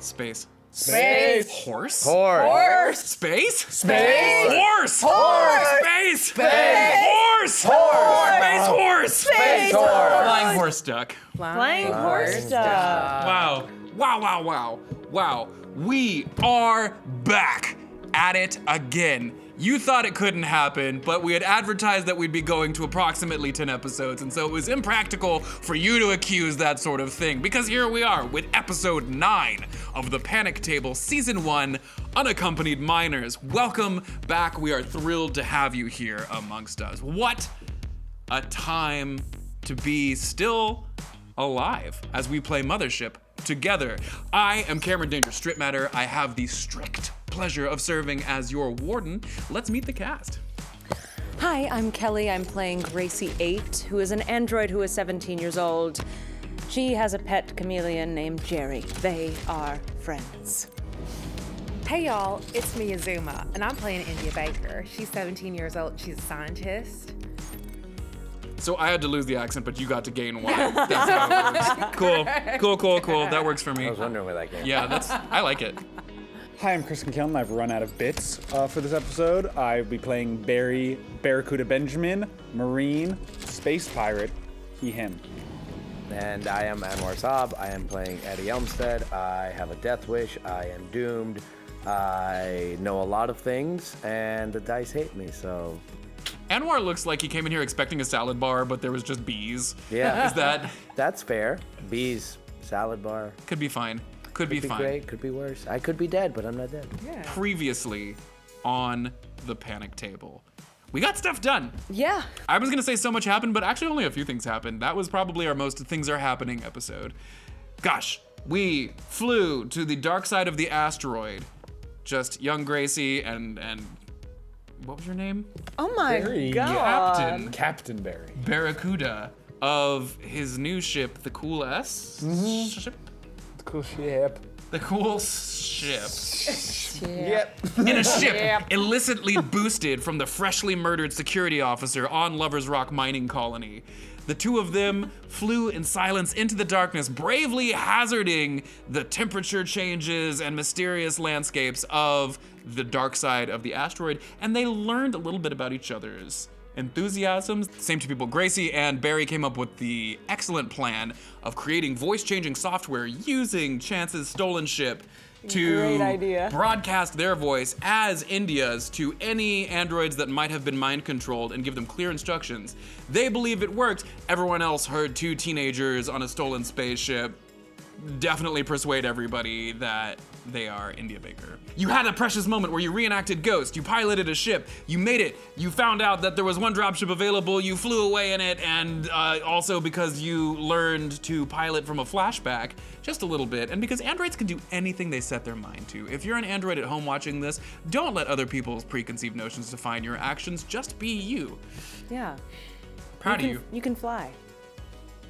Space. Space. Horse? Horse. Space? Space. Horse. Horse. Space. Space. Horse. Horse. Space horse. Space horse. Flying horse duck. Flying horse duck. Wow. Wow, wow, wow. Wow. We are back at it again. You thought it couldn't happen, but we had advertised that we'd be going to approximately 10 episodes, and so it was impractical for you to accuse that sort of thing, because here we are with episode 9 of the Panic Table Season 1, Unaccompanied Minors. Welcome back. We are thrilled to have you here amongst us. What a time to be still alive as we play Mothership together. I am Cameron Danger Strittmatter. I have the strict pleasure of serving as your warden. Let's meet the cast. Hi, I'm Kelly. I'm playing Gracie 8, who is an android who is 17 years old. She has a pet chameleon named Jerry. They are friends. Hey y'all, it's me, Azuma, and I'm playing India Baker. She's 17 years old. She's a scientist. So I had to lose the accent, but you got to gain one. That's how it works. Cool. That works for me. I was wondering where that came. Yeah, I like it. Hi, I'm Chris McKellen. I've run out of bits for this episode. I'll be playing Barry Barracuda Benjamin, Marine, Space Pirate, he, him. And I am Anwar Saab. I am playing Eddie Elmstead. I have a death wish. I am doomed. I know a lot of things, and the dice hate me, so... Anwar looks like he came in here expecting a salad bar, but there was just bees. Yeah. Is that... That's fair. Bees, salad bar. Could be fine. Could be fine. Great, could be worse. I could be dead, but I'm not dead. Yeah. Previously on the Panic Table, we got stuff done. Yeah. I was gonna say so much happened, but actually only a few things happened. That was probably our most things are happening episode. Gosh, we flew to the dark side of the asteroid. Just young Gracie and what was your name? Oh my Barry. god. Captain Barry. Barracuda of his new ship, the Cool S ship. Cool ship. The Cool Ship. Yep. In a ship illicitly boosted from the freshly murdered security officer on Lover's Rock mining colony. The two of them flew in silence into the darkness, bravely hazarding the temperature changes and mysterious landscapes of the dark side of the asteroid, and they learned a little bit about each other's enthusiasms. Same two people. Gracie and Barry came up with the excellent plan of creating voice-changing software using Chance's stolen ship to Great idea. broadcast their voice as India's to any androids that might have been mind-controlled and give them clear instructions. They believe it worked. Everyone else heard two teenagers on a stolen spaceship definitely persuade everybody that they are India Baker. You had a precious moment where you reenacted Ghost, you piloted a ship, you made it, you found out that there was one dropship available, you flew away in it, and also because you learned to pilot from a flashback, just a little bit, and because androids can do anything they set their mind to. If you're an android at home watching this, don't let other people's preconceived notions define your actions, just be you. Yeah. Proud of you. You can fly.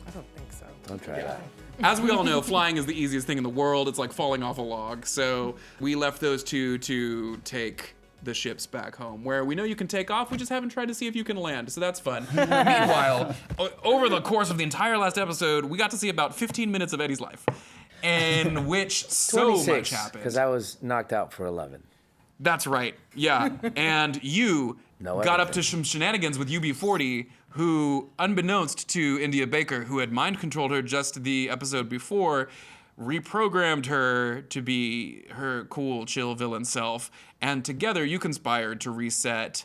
I don't think so. Don't try that. As we all know, flying is the easiest thing in the world. It's like falling off a log. So we left those two to take the ships back home, where we know you can take off. We just haven't tried to see if you can land. So that's fun. Meanwhile, over the course of the entire last episode, we got to see about 15 minutes of Eddie's life, in which so much happened. Because I was knocked out for 11. That's right. Yeah. And you Know got up to everything. some shenanigans with UB40, who, unbeknownst to India Baker, who had mind controlled her just the episode before, reprogrammed her to be her cool, chill villain self. And together you conspired to reset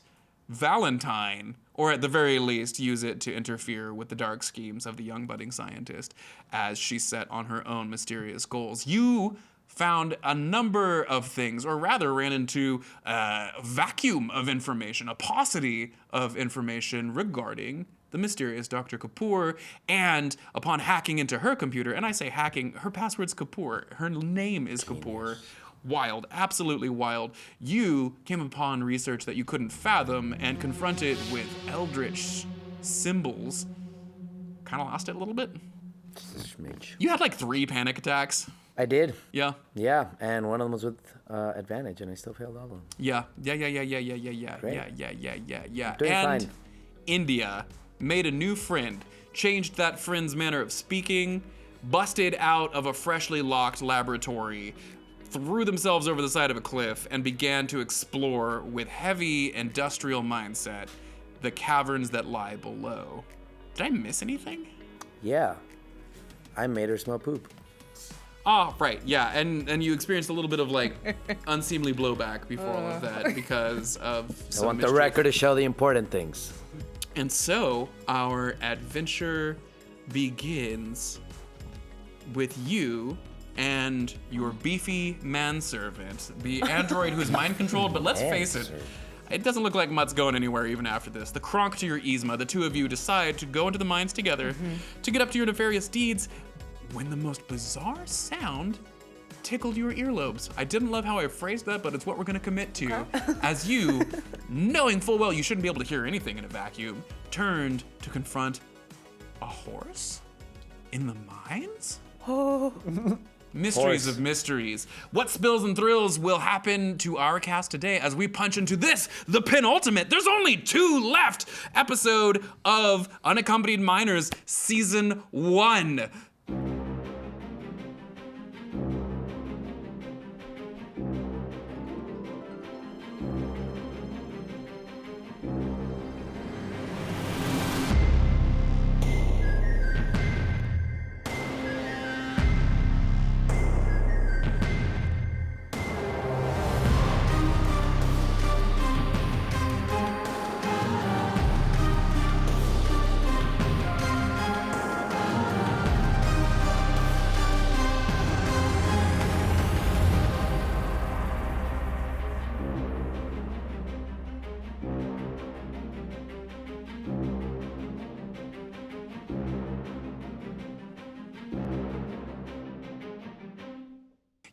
Valentine, or at the very least use it to interfere with the dark schemes of the young budding scientist as she set on her own mysterious goals. You found a number of things, or rather ran into a vacuum of information, a paucity of information regarding the mysterious Dr. Kapoor, and upon hacking into her computer, and I say hacking, her password's Kapoor, her name is Kapoor, wild, absolutely wild, you came upon research that you couldn't fathom and confronted with eldritch symbols. Kind of lost it a little bit. Just a smidge. You had like 3 panic attacks. I did. Yeah. Yeah, and one of them was with advantage, and I still failed all of them. Yeah. Great. Yeah. Doing And fine. India made a new friend, changed that friend's manner of speaking, busted out of a freshly locked laboratory, threw themselves over the side of a cliff, and began to explore with heavy industrial mindset the caverns that lie below. Did I miss anything? Yeah. I made her smell poop. Oh, right, yeah, and you experienced a little bit of like unseemly blowback before all of that because of I some want the mischief. record to show the important things. And so our adventure begins with you and your beefy manservant, the android who's mind controlled, but let's face it, it doesn't look like Mutt's going anywhere even after this. The Kronk to your Yzma, the two of you decide to go into the mines together to get up to your nefarious deeds when the most bizarre sound tickled your earlobes. I didn't love how I phrased that, but it's what we're gonna commit to. As you, knowing full well you shouldn't be able to hear anything in a vacuum, turned to confront a horse in the mines? Mysteries Horse. of mysteries. What spills and thrills will happen to our cast today as we punch into this, the penultimate, there's only 2 left, episode of Unaccompanied Minors Season 1.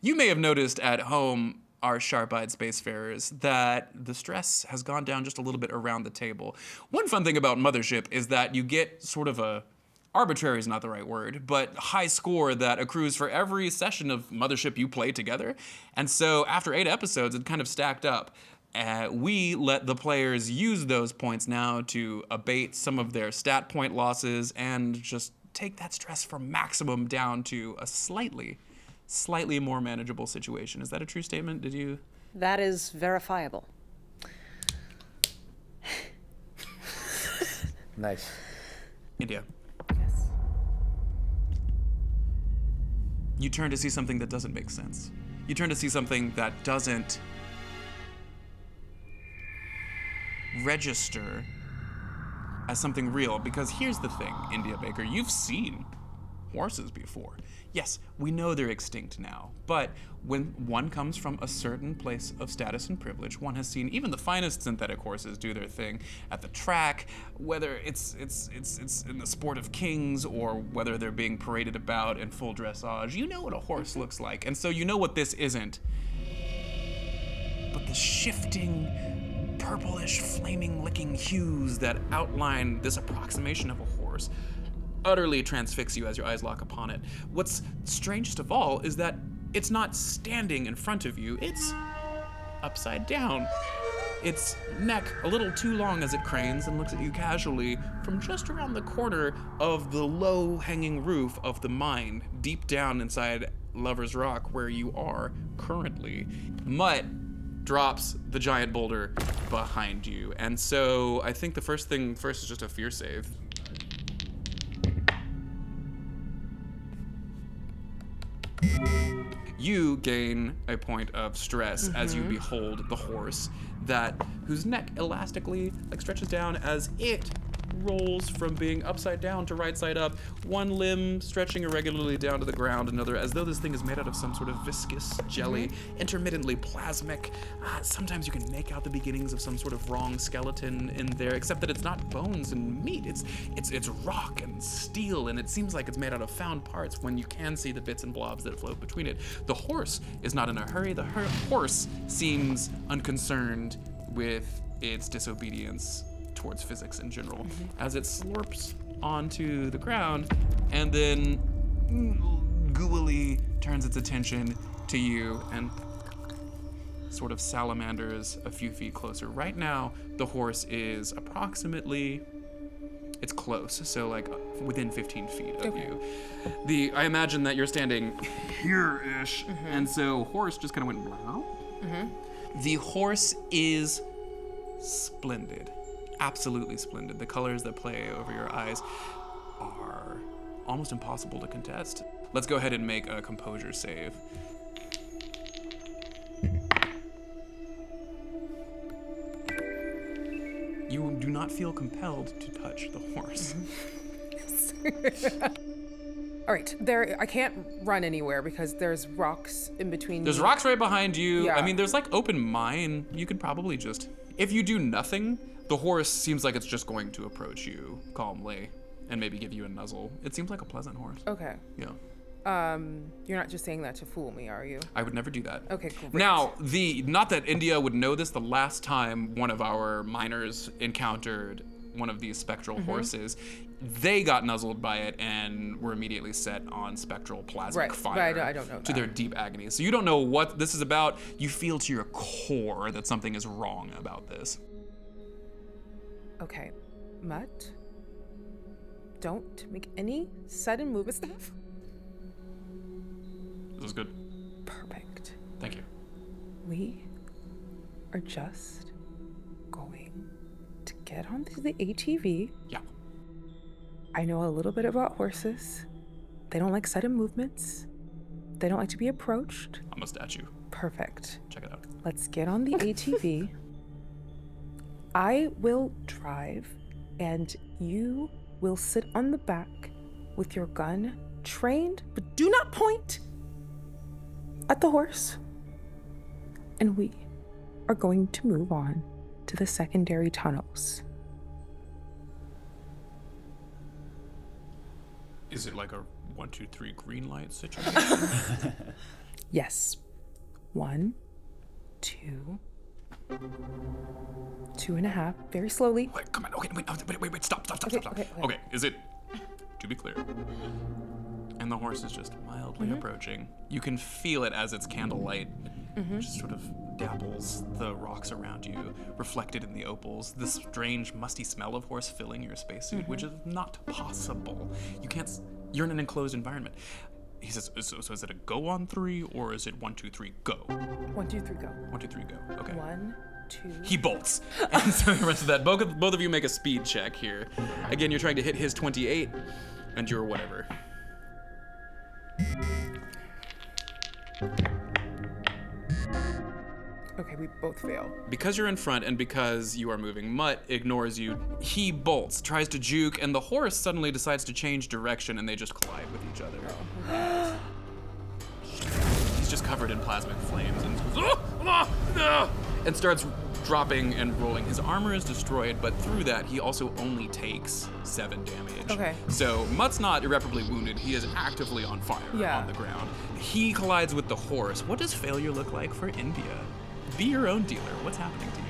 You may have noticed at home, our sharp-eyed spacefarers, that the stress has gone down just a little bit around the table. One fun thing about Mothership is that you get sort of a, arbitrary is not the right word, but high score that accrues for every session of Mothership you play together. And so after 8 episodes, it kind of stacked up. We let the players use those points now to abate some of their stat point losses and just take that stress from maximum down to a slightly more manageable situation. Is that a true statement? Did you? That is verifiable. Nice. India. Yes. You turn to see something that doesn't make sense. You turn to see something that doesn't register as something real. Because here's the thing, India Baker, you've seen horses before. Yes, we know they're extinct now, but when one comes from a certain place of status and privilege, one has seen even the finest synthetic horses do their thing at the track, whether it's in the sport of kings or whether they're being paraded about in full dressage. You know what a horse looks like, and so you know what this isn't. But the shifting, purplish, flaming, licking hues that outline this approximation of a horse utterly transfix you as your eyes lock upon it. What's strangest of all is that it's not standing in front of you, it's upside down. Its neck a little too long as it cranes and looks at you casually from just around the corner of the low-hanging roof of the mine, deep down inside Lover's Rock where you are currently. Mutt drops the giant boulder behind you, and so I think the first thing first is just a fear save. You gain a point of stress as you behold the horse whose neck elastically stretches down as it rolls from being upside down to right side up, one limb stretching irregularly down to the ground, another as though this thing is made out of some sort of viscous jelly, intermittently plasmic. Sometimes you can make out the beginnings of some sort of wrong skeleton in there, except that it's not bones and meat. It's rock and steel, and it seems like it's made out of found parts when you can see the bits and blobs that float between it. The horse is not in a hurry. The horse seems unconcerned with its disobedience towards physics in general, as it slurps onto the ground and then gooily turns its attention to you and sort of salamanders a few feet closer. Right now, the horse is approximately, it's close, so within 15 feet of you. I imagine that you're standing here-ish, and so horse just kind of went wow. The horse is splendid, absolutely splendid. The colors that play over your eyes are almost impossible to contest. Let's go ahead and make a composure save. You do not feel compelled to touch the horse. All right, I can't run anywhere because there's rocks in between. There's rocks right behind you. Yeah. I mean, there's like open mine. You could probably just, if you do nothing, the horse seems like it's just going to approach you calmly and maybe give you a nuzzle. It seems like a pleasant horse. Okay. Yeah. You're not just saying that to fool me, are you? I would never do that. Okay, cool. Now, not that India would know this, the last time one of our miners encountered one of these spectral horses, they got nuzzled by it and were immediately set on spectral plasmic fire I don't know to that. their deep agony. So you don't know what this is about. You feel to your core that something is wrong about this. Okay, Mutt, don't make any sudden movement stuff. This is good. Perfect. Thank you. We are just going to get onto the ATV. Yeah. I know a little bit about horses. They don't like sudden movements. They don't like to be approached. I'm a statue. Perfect. Check it out. Let's get on the ATV. I will drive, and you will sit on the back with your gun trained, but do not point at the horse. And we are going to move on to the secondary tunnels. Is it like a 1, 2, 3 green light situation? Yes. 1, 2, 2.5. Very slowly. Wait, come on. Okay, wait. Stop. Okay. Okay, is it, to be clear, and the horse is just mildly approaching. You can feel it as its candlelight just sort of dapples the rocks around you, reflected in the opals. This strange, musty smell of horse filling your spacesuit, which is not possible. You're in an enclosed environment. He says, so is it a go on 3, or is it 1, 2, 3, go? 1, 2, 3, go. 1, 2, 3, go. Okay. 1, 2. He bolts. And so the rest of that, both of you make a speed check here. Again, you're trying to hit his 28, and you're whatever. Okay, we both fail. Because you're in front and because you are moving, Mutt ignores you. He bolts, tries to juke, and the horse suddenly decides to change direction, and they just collide with each other. He's just covered in plasmic flames and starts dropping and rolling. His armor is destroyed, but through that, he also only takes 7 damage. Okay. So Mutt's not irreparably wounded. He is actively on fire on the ground. He collides with the horse. What does failure look like for India? Be your own dealer. What's happening to you?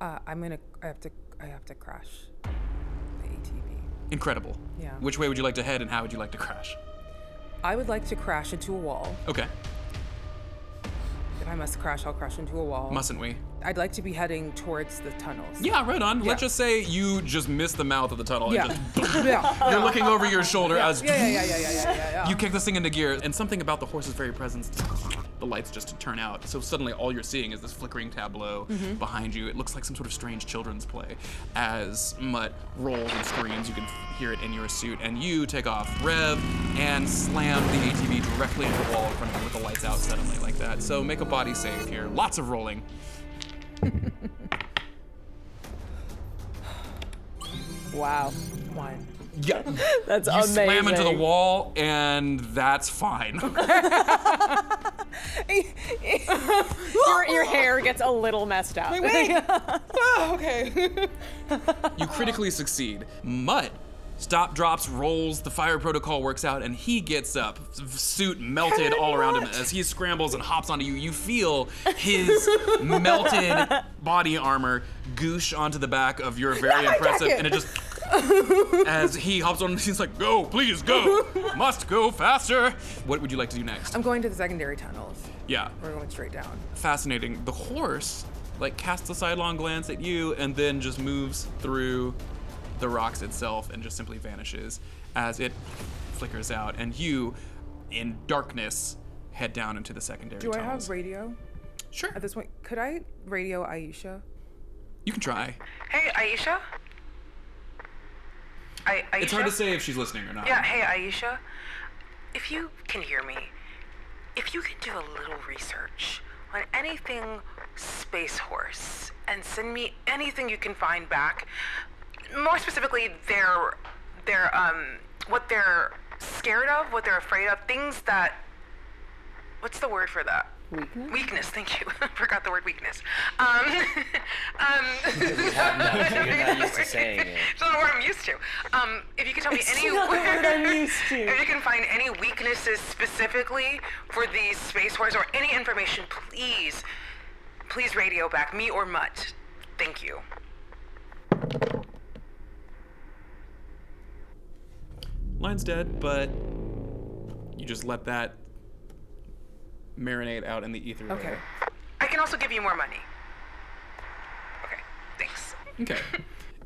I have to crash the ATV. Incredible. Yeah. Which way would you like to head, and how would you like to crash? I would like to crash into a wall. Okay. If I must crash, I'll crash into a wall. Mustn't we? I'd like to be heading towards the tunnels. Yeah, right on. Yeah. Let's just say you just missed the mouth of the tunnel. Yeah. And just, Yeah. you're looking over your shoulder as Yeah. you kick this thing into gear, and something about the horse's very presence, the lights just turn out. So suddenly all you're seeing is this flickering tableau behind you. It looks like some sort of strange children's play. As Mutt rolls and screams, you can hear it in your suit, and you take off, rev, and slam the ATV directly into the wall in front of you with the lights out suddenly like that. So make a body save here. Lots of rolling. Wow. 1. Yeah. That's You amazing. slam into the wall, and that's fine. Your hair gets a little messed up. Okay. You critically succeed. Mutt drops, rolls, the fire protocol works out, and he gets up, suit melted all around him. As he scrambles and hops onto you, you feel his melted body armor goosh onto the back of your very impressive, and it just, as he hops on, he's like, go, please go, must go faster. What would you like to do next? I'm going to the secondary tunnels. Yeah, We're going straight down. fascinating. The horse, casts a sidelong glance at you and then just moves through the rocks itself and just simply vanishes as it flickers out. And you, in darkness, head down into the secondary Do I tunnels. have radio? Sure. At this point, could I radio Aisha? You can try. Hey, Aisha? Aisha? It's hard to say if she's listening or not. Yeah, hey, Aisha. If you can hear me, if you could do a little research on anything Space Horse and send me anything you can find back, more specifically what they're scared of, what they're afraid of, things that, what's the word for that? Weakness, thank you. I forgot the word weakness. You're not used to saying it. It's not the word I'm used to. If you can tell me any not the word I'm used to. If you can find any weaknesses specifically for these Space Horse or any information, please radio back, me or Mutt. Thank you. Line's dead, but you just let that marinate out in the ether. Okay. there. I can also give you more money. Okay, thanks. Okay.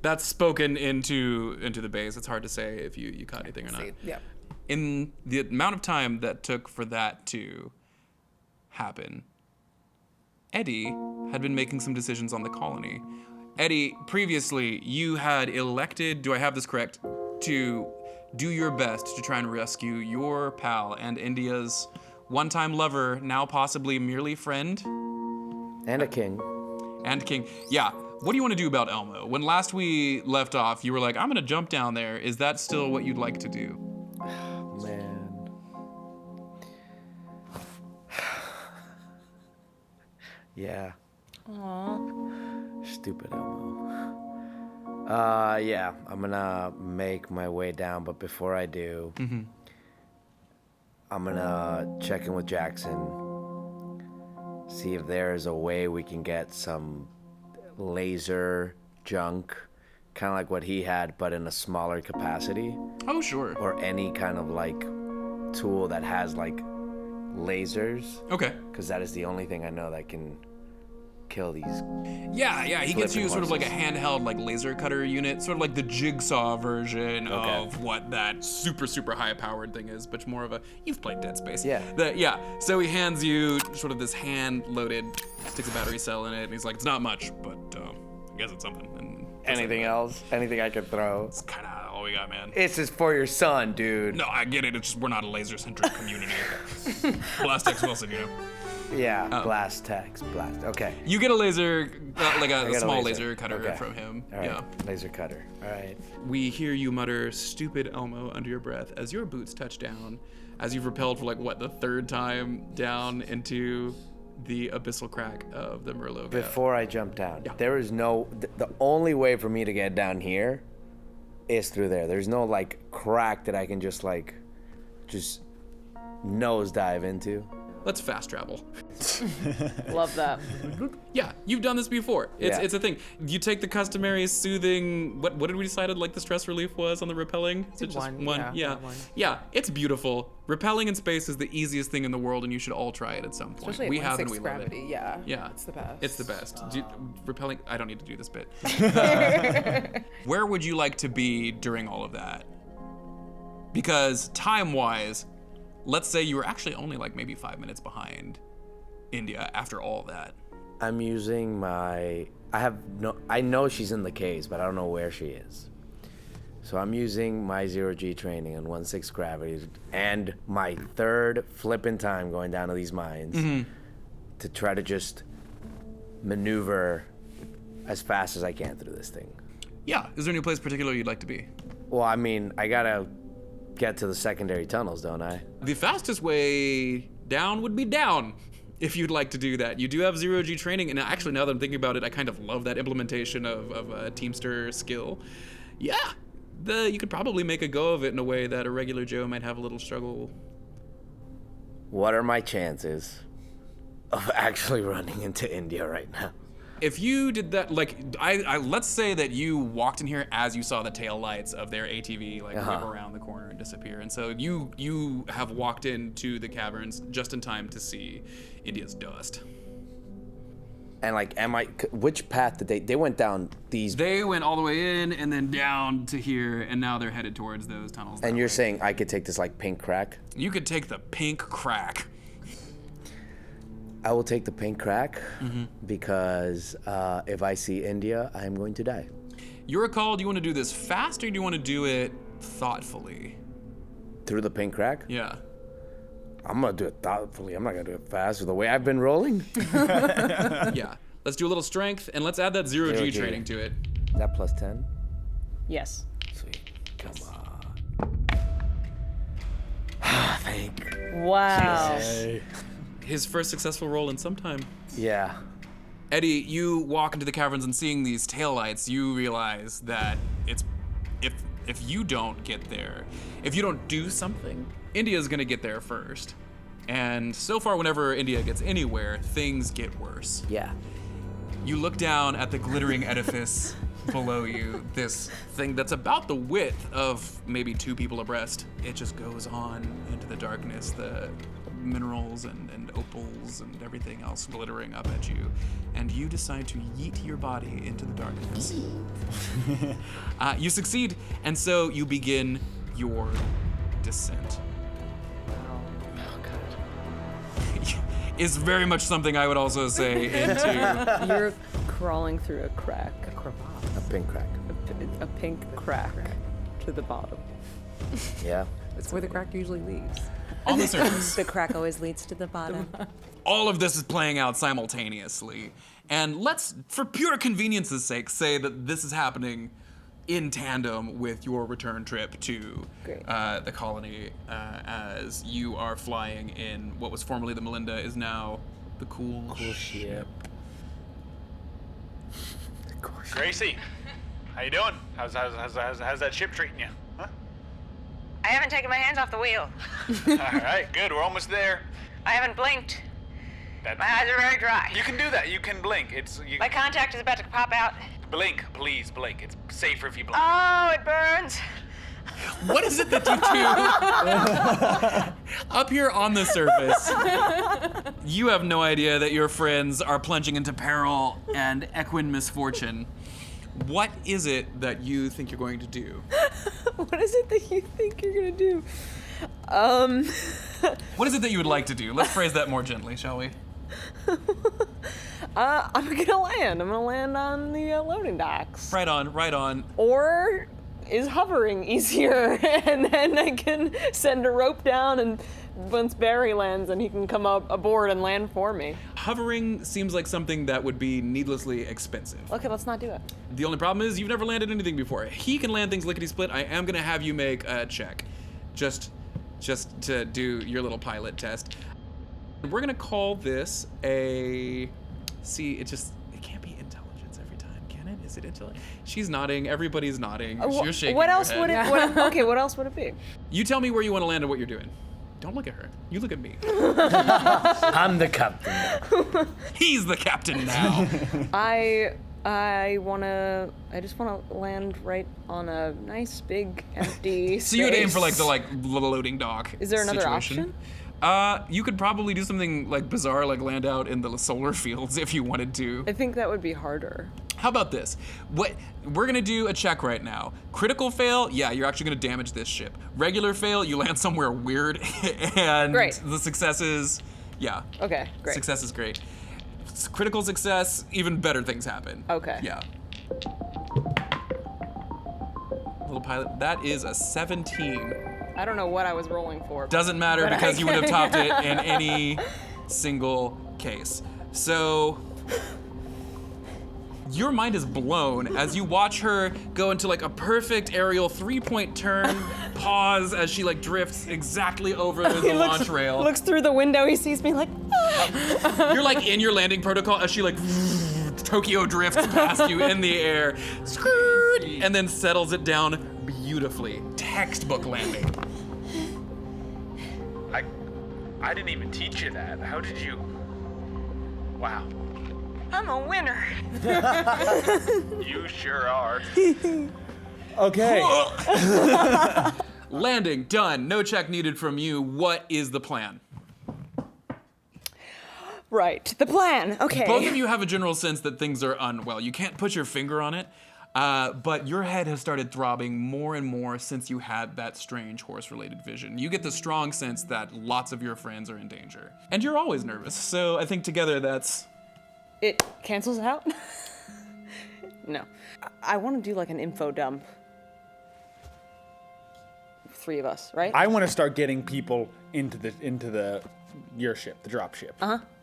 That's spoken into the base. It's hard to say if you caught anything or not. Yeah. In the amount of time that took for that to happen, Eddie had been making some decisions on the colony. Eddie, previously you had elected, do I have this correct, to do your best to try and rescue your pal and India's one-time lover, now possibly merely friend? And a king. And king. Yeah. What do you want to do about Elmo? When last we left off, you were like, I'm going to jump down there. Is that still what you'd like to do? Man. Yeah. Aww. Stupid Elmo. Yeah, I'm gonna make my way down, but before I do, I'm gonna check in with Jackson, see if there's a way we can get some laser junk, kind of like what he had, but in a smaller capacity, Oh, sure. or any kind of like tool that has like lasers, Okay. because that is the only thing I know that can kill these. Yeah, he gets you Flipping sort of like a horses. handheld like laser cutter unit, sort of like the jigsaw version Okay. of what that super high powered thing is, but more of a, you've played Dead Space. Yeah. Yeah, so he hands you sort of this hand loaded, sticks a battery cell in it, and he's like, it's not much, but I guess it's something. And Anything else? Anything I could throw? It's kind of all we got, man. This is for your son, dude. No, I get it, it's just we're not a laser centric community. Blast X Wilson, you know. Yeah, blast text, blast. Okay. You get a laser, like I a got small laser cutter Okay. from him. All right. Yeah. Laser cutter. All right. We hear you mutter "stupid Elmo" under your breath as your boots touch down, as you've rappelled for the third time down into the abyssal crack of the Merlot Gap. Before I jump down, Yeah. there is no. The only way for me to get down here is through there. There's no crack that I can just nose dive into. Let's fast travel. Love that. Yeah, you've done this before. Yeah. It's a thing. You take the customary soothing. What did we decide the stress relief was on the rappelling? Is it just one, one? yeah, Yeah. one. Yeah, it's beautiful. Rappelling in space is the easiest thing in the world, and you should all try it at some point. Especially we at have and 1/6 we gravity. love it. Yeah. Yeah, It's the best. It's the best. Rappelling. I don't need to do this bit. Where would you like to be during all of that? Because time-wise, let's say you were actually only maybe 5 minutes behind India after all that. I'm using my. I know she's in the caves, but I don't know where she is. So I'm using my 0G training on 1/6 gravity and my third flipping time going down to these mines to try to just maneuver as fast as I can through this thing. Yeah. Is there any place particular you'd like to be? Well, I mean, I gotta get to the secondary tunnels, don't I? The fastest way down would be down, if you'd like to do that. You do have 0G training, and actually, now that I'm thinking about it, I kind of love that implementation of a Teamster skill. Yeah, you could probably make a go of it in a way that a regular Joe might have a little struggle. What are my chances of actually running into India right now? If you did that, I let's say that you walked in here as you saw the tail lights of their ATV whip around the corner and disappear, and so you have walked into the caverns just in time to see India's dust. And like, which path did they went down these? They went all the way in and then down to here, and now they're headed towards those tunnels. And you're saying I could take this like pink crack? You could take the pink crack. I will take the pink crack because if I see India, I am going to die. You're a call. Do you want to do this fast, or do you want to do it thoughtfully? Through the pink crack? Yeah. I'm gonna do it thoughtfully. I'm not gonna do it fast with the way I've been rolling. Yeah. Let's do a little strength, and let's add that zero G training to it. Is that plus 10? Yes. Sweet. Come on. Thank. Wow. His first successful roll in some time. Yeah. Eddie, you walk into the caverns and seeing these taillights, you realize that it's if you don't get there, if you don't do something, India's gonna get there first. And so far, whenever India gets anywhere, things get worse. Yeah. You look down at the glittering edifice below you, this thing that's about the width of maybe 2 people abreast. It just goes on into the darkness, the minerals and opals and everything else glittering up at you. And you decide to yeet your body into the darkness. You succeed, and so you begin your descent. Is very much something I would also say into. You're crawling through a crack. A pink crack. A pink crack to the bottom. Yeah. That's where the crack usually leads. On the surface. The crack always leads to the bottom. All of this is playing out simultaneously. And let's, for pure convenience's sake, say that this is happening in tandem with your return trip to the colony, as you are flying in what was formerly the Melinda is now the cool ship. Gracie, how you doing? How's that ship treating you? Huh? I haven't taken my hands off the wheel. All right, good. We're almost there. I haven't blinked. My eyes are very dry. You can do that. You can blink. My contact is about to pop out. Blink, please blink. It's safer if you blink. Oh, it burns. What is it that you do? Up here on the surface, you have no idea that your friends are plunging into peril and equine misfortune. What is it that you think you're going to do? What is it that you think you're gonna do? What is it that you would like to do? Let's phrase that more gently, shall we? I'm gonna land. I'm gonna land on the loading docks. Right on. Or is hovering easier, and then I can send a rope down, and once Barry lands, and he can come up aboard and land for me. Hovering seems like something that would be needlessly expensive. Okay, let's not do it. The only problem is you've never landed anything before. He can land things lickety-split. I am gonna have you make a check, just to do your little pilot test. We're gonna call this a. See, it can't be intelligence every time, can it? Is it intelligence? She's nodding. Everybody's nodding. You're shaking. What your else head. would it? Okay, what else would it be? You tell me where you want to land and what you're doing. Don't look at her. You look at me. I'm the captain. He's the captain now. I just wanna land right on a nice big empty So you would aim for space. the loading dock. Is there another situation. You could probably do something like bizarre, like land out in the solar fields if you wanted to. I think that would be harder. How about this? We're gonna do a check right now. Critical fail, yeah, you're actually gonna damage this ship. Regular fail, you land somewhere weird, and Great. the successes, yeah. Okay, great. Success is great. Critical success, even better things happen. Okay. Yeah. Little pilot, that is a 17. I don't know what I was rolling for. Doesn't matter but because I you would have can- topped it in any single case. So your mind is blown as you watch her go into like a perfect aerial 3-point turn, pause as she like drifts exactly over the launch rail. Looks through the window, he sees me like, You're like in your landing protocol as she like Tokyo drifts past you in the air, skirt, and then settles it down beautifully. Textbook landing. I didn't even teach you that. How did you? Wow. I'm a winner. You sure are. Okay. Landing done. No check needed from you. What is the plan? Right. The plan. Okay. Both of you have a general sense that things are unwell. You can't put your finger on it, but your head has started throbbing more and more since you had that strange horse-related vision. You get the strong sense that lots of your friends are in danger. And you're always nervous, so I think together that's... It cancels out? No. I want to do like an info dump. 3 of us, right? I want to start getting people into your ship, the drop ship.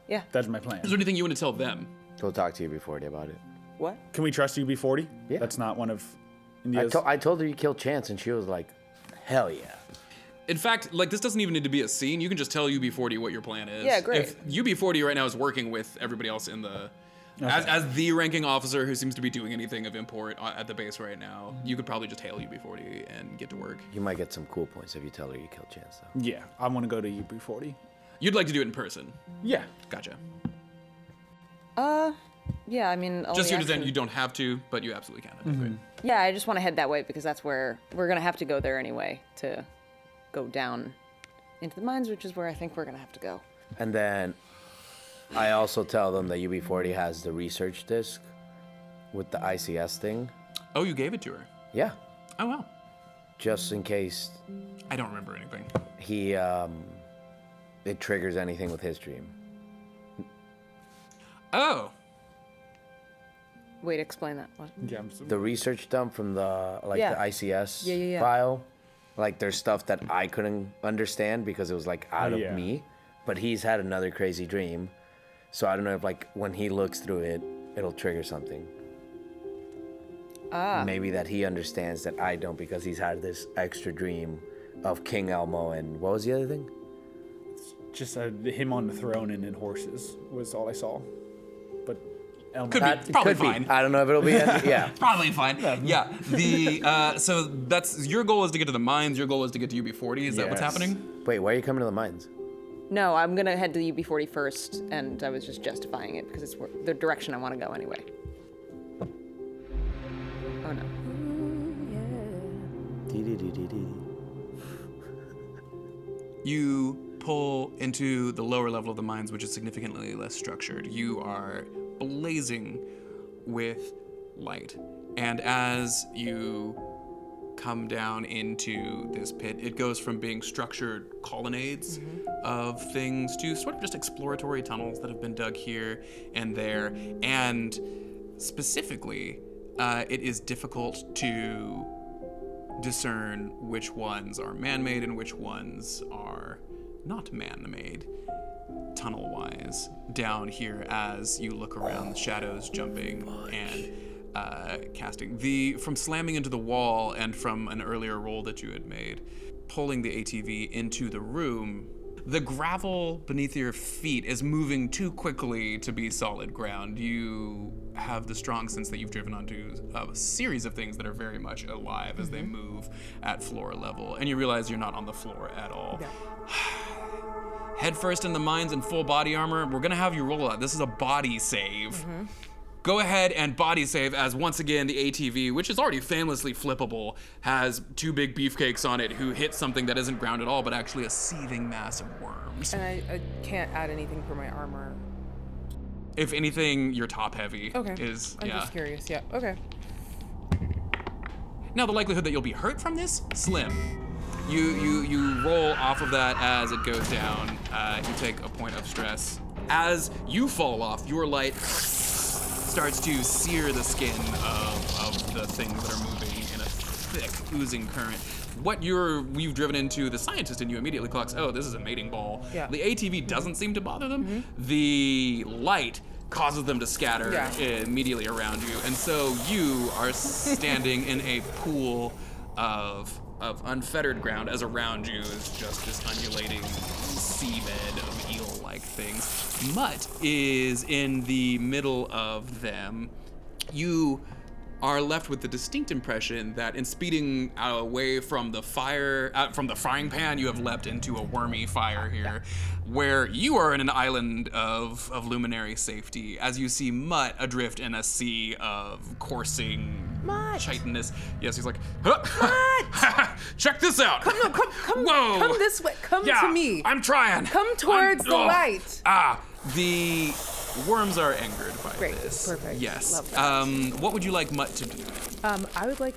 Yeah. That's my plan. Is there anything you want to tell them? Go talk to UB40 about it. What? Can we trust UB40? Yeah. That's not one of India's... I told her you killed Chance, and she was like, hell yeah. In fact, like, this doesn't even need to be a scene. You can just tell UB40 what your plan is. Yeah, great. If UB40 right now is working with everybody else in the... As the ranking officer who seems to be doing anything of import at the base right now, you could probably just hail UB40 and get to work. You might get some cool points if you tell her you killed Chance, though. Yeah, I want to go to UB40. You'd like to do it in person. Yeah. Gotcha. Yeah, I mean... Just your design, you don't have to, but you absolutely can. That'd be great. Yeah, I just want to head that way because that's where we're going to have to go there anyway to go down into the mines, which is where I think we're going to have to go. And then I also tell them that UB40 has the research disc with the ICS thing. Oh, you gave it to her? Yeah, Oh, wow. just in case I don't remember anything. he, it triggers anything with his dream. Oh. Wait, explain that. What? Yeah. The research dump from the, like, Yeah. the ICS Yeah. file, like, there's stuff that I couldn't understand because it was, like, out of yeah. me. But he's had another crazy dream. So I don't know if, like, when he looks through it, it'll trigger something. Maybe that he understands that I don't because he's had this extra dream of King Elmo and what was the other thing? Just him on the throne and in horses was all I saw. But Elmo... Could be. Probably Could be. fine. I don't know if it'll be. Yeah. Probably fine. Yeah. The so that's your goal is to get to the mines. Your goal is to get to UB40. Is that what's Yes. happening? Wait, why are you coming to the mines? No, I'm going to head to UB40 first, and I was just justifying it because it's the direction I want to go anyway. Oh, no. You pull into the lower level of the mines, which is significantly less structured. You are blazing with light. And as you come down into this pit, it goes from being structured colonnades of things to sort of just exploratory tunnels that have been dug here and there. And specifically, it is difficult to discern which ones are man-made and which ones are not man-made, tunnel-wise, down here as you look around, shadows jumping and casting. From slamming into the wall and from an earlier roll that you had made, pulling the ATV into the room, the gravel beneath your feet is moving too quickly to be solid ground. You have the strong sense that you've driven onto a series of things that are very much alive as they move at floor level, and you realize you're not on the floor at all. Head first in the mines in full body armor. We're gonna have you roll out. This is a body save. Go ahead and body save as once again the ATV, which is already famously flippable, has 2 big beefcakes on it who hit something that isn't ground at all, but actually a seething mass of worms. And I can't add anything for my armor. If anything, your top heavy Okay. is, I'm yeah. just curious. Yeah. Okay. Now the likelihood that you'll be hurt from this, slim. You roll off of that as it goes down. You take a point of stress. As you fall off, your light starts to sear the skin of the things that are moving in a thick, oozing current. What we've driven into, the scientist in you immediately clocks, oh, this is a mating ball. Yeah. The ATV doesn't seem to bother them. The light causes them to scatter immediately around you. And so you are standing in a pool of unfettered ground as around you is just this undulating seabed of eel-like things. Mutt is in the middle of them. You are left with the distinct impression that in speeding away from the fire, from the frying pan, you have leapt into a wormy fire here, where you are in an island of luminary safety, as you see Mutt adrift in a sea of coursing chitinous. Yes, he's like, huh? Check this out. Come Whoa. Come this way. Come Yeah, to me. I'm trying. Come towards the light. The worms are angered by Great, this. perfect. Yes. Love that. What would you like Mutt to do? I would like.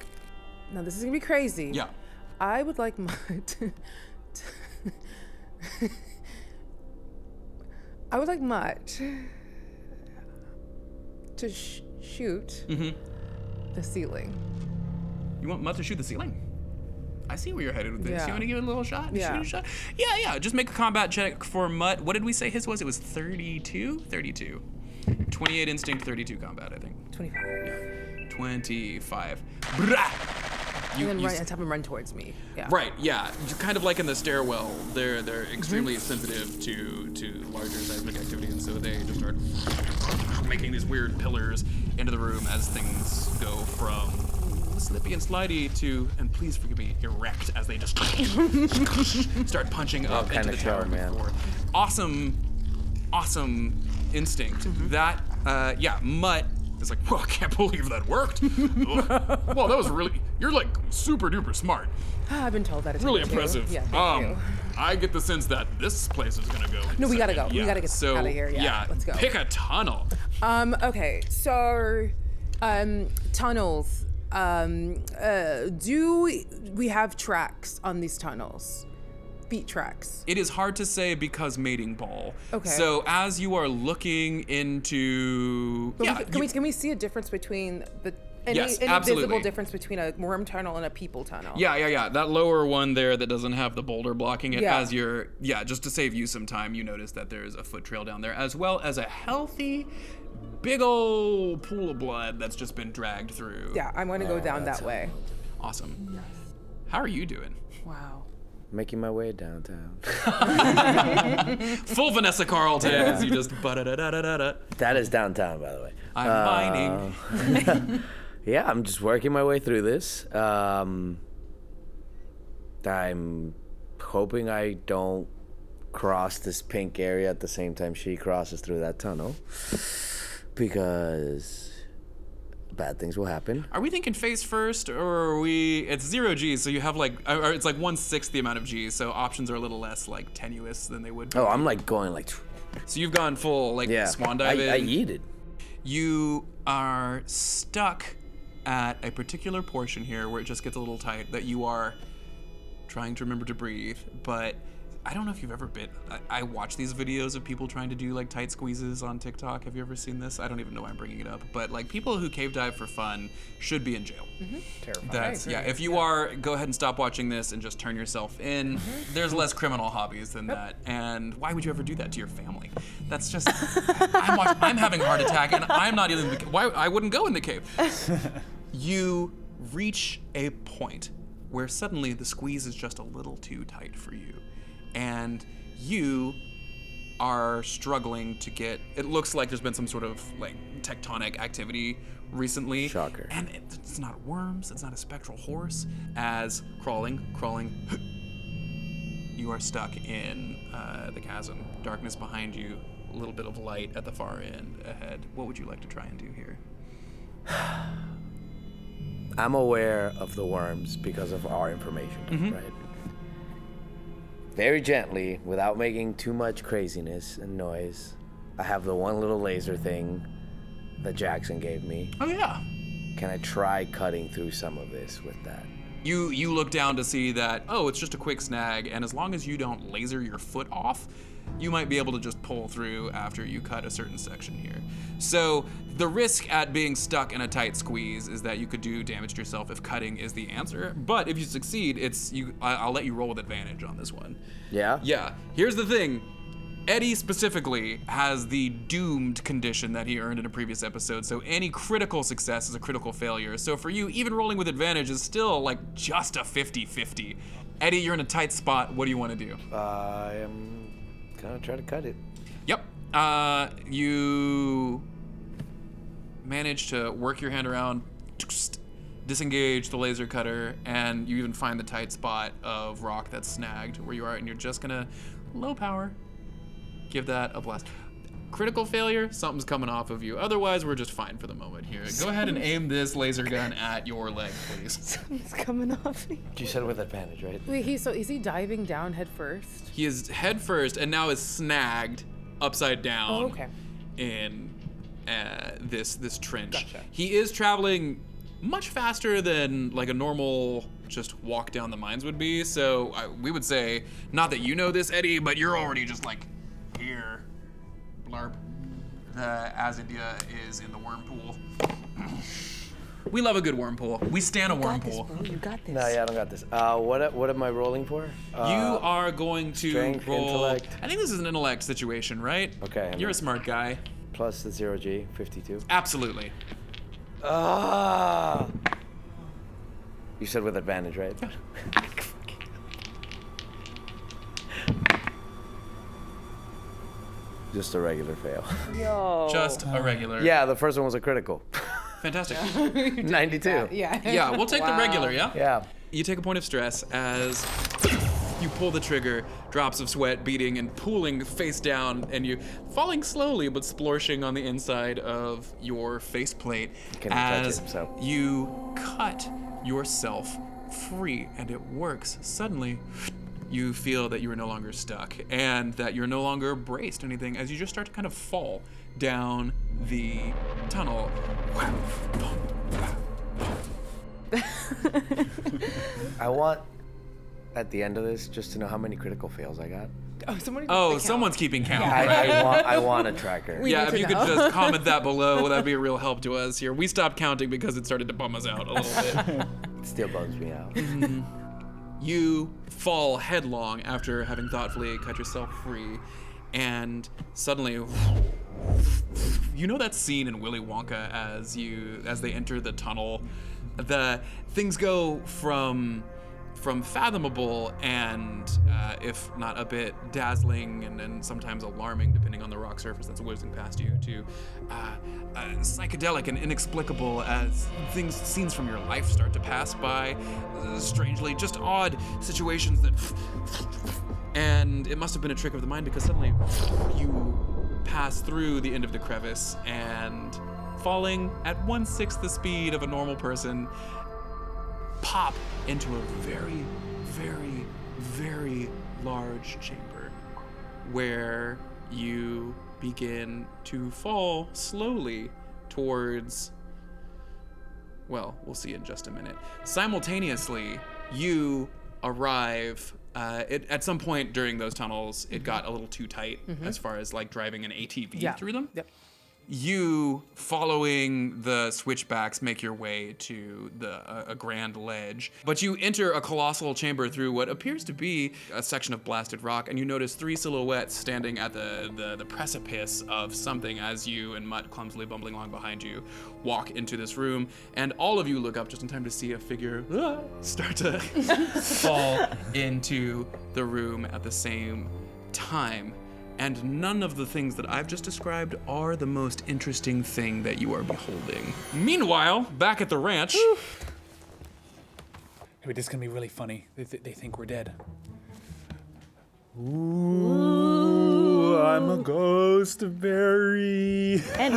Now this is gonna be crazy. Yeah. I would like Mutt. I would like Mutt to shoot the ceiling. You want Mutt to shoot the ceiling? I see where you're headed with this. Yeah. You want to give it a little shot? Yeah. Shoot a shot? Yeah. Just make a combat check for Mutt. What did we say his was? It was 32? 32. 28 instinct, 32 combat, I think. 25. 25. Brah! And then run, and have him run towards me. Yeah. Right, yeah. Kind of like in the stairwell, they're extremely sensitive to larger seismic activity, and so they just start making these weird pillars into the room as things go from slippy and slidey to, and please forgive me, erect as they just start punching up into the tower before. Awesome instinct. That, Mutt is like, whoa, I can't believe that worked. Well, that was really, you're like super duper smart. I've been told that it's Really too. impressive. Yeah, thank you. I get the sense that this place is gonna go. No, we gotta go. Yeah. We gotta get out of here. Yeah, let's go. Pick a tunnel. Okay, so, tunnels. Do we have tracks on these tunnels? Feet tracks. It is hard to say because mating ball. Okay. So as you are looking into, Can we see a difference between any absolutely. visible difference between a worm tunnel and a people tunnel? Yeah. That lower one there that doesn't have the boulder blocking it, Yeah. as you're, just to save you some time, you notice that there's a foot trail down there, as well as a healthy, big old pool of blood that's just been dragged through. Yeah, I'm gonna go down that way. Awesome. How are you doing? Wow. Making my way downtown. Full Vanessa Carlton as you just ba-da-da-da-da-da. That is downtown, by the way. I'm mining. Yeah, I'm just working my way through this. I'm hoping I don't cross this pink area at the same time she crosses through that tunnel, because bad things will happen. Are we thinking face first, or are we? It's 0 G, so you have like, or it's like 1/6 the amount of G, so options are a little less like tenuous than they would be. Oh, I'm like going like. So you've gone full like swan dive I in. yeeted. You are stuck at a particular portion here where it just gets a little tight, that you are trying to remember to breathe, but I don't know if you've ever been. I watch these videos of people trying to do like tight squeezes on TikTok. Have you ever seen this? I don't even know why I'm bringing it up, but like people who cave dive for fun should be in jail. Terrifying. That's if you are, go ahead and stop watching this and just turn yourself in. There's less criminal hobbies than that, and why would you ever do that to your family? That's just I'm having a heart attack, and I'm not even. Why I wouldn't go in the cave. You reach a point where suddenly the squeeze is just a little too tight for you, and you are struggling to get, it looks like there's been some sort of like tectonic activity recently. Shocker. And it's not worms, it's not a spectral horse, as crawling, you are stuck in the chasm. Darkness behind you, a little bit of light at the far end ahead. What would you like to try and do here? I'm aware of the worms because of our information, right? Very gently, without making too much craziness and noise, I have the one little laser thing that Jackson gave me. Oh yeah. Can I try cutting through some of this with that? You look down to see that, oh, it's just a quick snag, and as long as you don't laser your foot off, you might be able to just pull through after you cut a certain section here. So the risk at being stuck in a tight squeeze is that you could do damage to yourself if cutting is the answer. But if you succeed, I'll let you roll with advantage on this one. Yeah? Yeah. Here's the thing. Eddie specifically has the doomed condition that he earned in a previous episode, so any critical success is a critical failure. So for you, even rolling with advantage is still like just a 50-50. Eddie, you're in a tight spot. What do you want to do? I am gonna try to cut it. Yep. You manage to work your hand around, disengage the laser cutter, and you even find the tight spot of rock that's snagged where you are, and you're just gonna low power give that a blast. Critical failure, something's coming off of you. Otherwise, we're just fine for the moment here. Go ahead and aim this laser gun at your leg, please. It's coming off me. You said with advantage, right? Wait, is he diving down head first? He is head first and now is snagged upside down Oh, okay. in this trench. Gotcha. He is traveling much faster than like a normal just walk down the mines would be. So we would say, not that you know this, Eddie, but you're already just like here, blarb, as India is in the worm pool. We love a good worm pool. We stand a worm pool. You got this. No, yeah, I don't got this. What am I rolling for? You are going to strength, roll. intellect. I think this is an intellect situation, right? Okay. You're a smart guy. Plus the 0G, 52. Absolutely. Ah. You said with advantage, right? Just a regular fail. Yo. Just a regular. Yeah, the first one was a critical. Fantastic. 92. Yeah. Yeah, we'll take the regular, yeah? Yeah. You take a point of stress as you pull the trigger, drops of sweat beating and pooling face down, and you falling slowly but splorshing on the inside of your faceplate Can touch as it, so. you cut yourself free, and it works. Suddenly, you feel that you are no longer stuck and that you're no longer braced anything as you just start to kind of fall down the tunnel. I want, at the end of this, just to know how many critical fails I got. Oh, someone's keeping count. I want a tracker. Yeah, if you could just comment that below, that'd be a real help to us here. We stopped counting because it started to bum us out a little bit. It still bums me out. You fall headlong after having thoughtfully cut yourself free, and suddenly, you know that scene in Willy Wonka as they enter the tunnel, the things go from fathomable and if not a bit dazzling and sometimes alarming depending on the rock surface that's whizzing past you, to psychedelic and inexplicable as scenes from your life start to pass by, strangely just odd situations that, and it must have been a trick of the mind because suddenly you pass through the end of the crevice and, falling at 1/6 the speed of a normal person, pop into a very, very, very large chamber where you begin to fall slowly towards, well, we'll see in just a minute. Simultaneously, you arrive at some point during those tunnels, it got a little too tight as far as like driving an ATV through them. Yep. You, following the switchbacks, make your way to a grand ledge, but you enter a colossal chamber through what appears to be a section of blasted rock, and you notice 3 silhouettes standing at the precipice of something as you and Mutt, clumsily bumbling along behind you, walk into this room, and all of you look up just in time to see a figure start to fall into the room at the same time. And none of the things that I've just described are the most interesting thing that you are beholding. Meanwhile, back at the ranch. Hey, this is gonna be really funny. They think we're dead. Ooh, I'm a ghost, Barry. And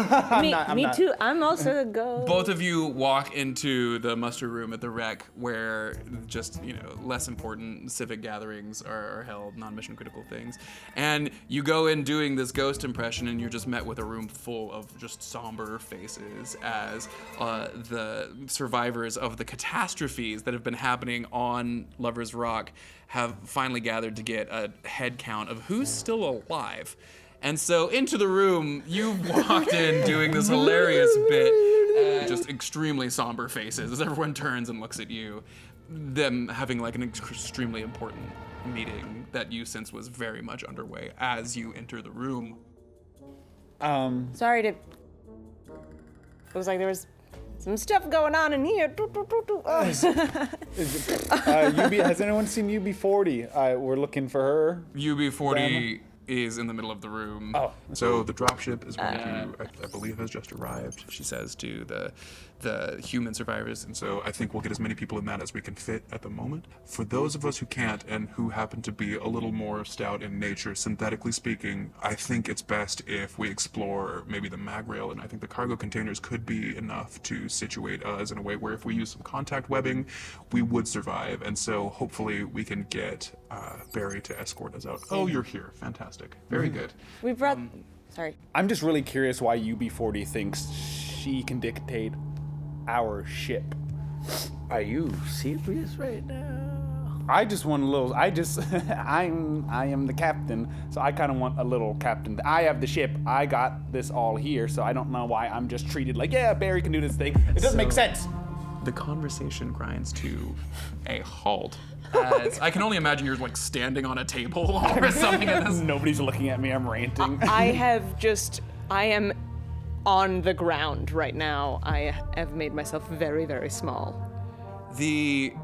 me too. I'm also a ghost. Both of you walk into the muster room at the wreck where just, less important civic gatherings are held, non-mission critical things. And you go in doing this ghost impression and you're just met with a room full of just somber faces as the survivors of the catastrophes that have been happening on Lover's Rock have finally gathered to get a head count of who's still alive. And so into the room, you've walked in doing this hilarious bit, just extremely somber faces as everyone turns and looks at you, them having like an extremely important meeting that you sense was very much underway as you enter the room. Sorry to. It was like there was some stuff going on in here. Has anyone seen UB40? We're looking for her. UB40 is in the middle of the room. Oh. So the dropship is going to, I believe, has just arrived, she says to the human survivors. And so I think we'll get as many people in that as we can fit at the moment. For those of us who can't and who happen to be a little more stout in nature, synthetically speaking, I think it's best if we explore maybe the mag rail, and I think the cargo containers could be enough to situate us in a way where if we use some contact webbing, we would survive. And so hopefully we can get Barry to escort us out. Oh, you're here. Fantastic. fantastic. Very good. We brought. Sorry. I'm just really curious why UB40 thinks she can dictate our ship. Are you serious right now? I just want a little. I am the captain, so I kind of want a little captain. I have the ship. I got this all here, so I don't know why I'm just treated like, yeah, Barry can do this thing. It doesn't make sense. The conversation grinds to a halt. As I can only imagine you're like standing on a table or something at this. Nobody's looking at me. I'm ranting. I am on the ground right now. I have made myself very, very small. The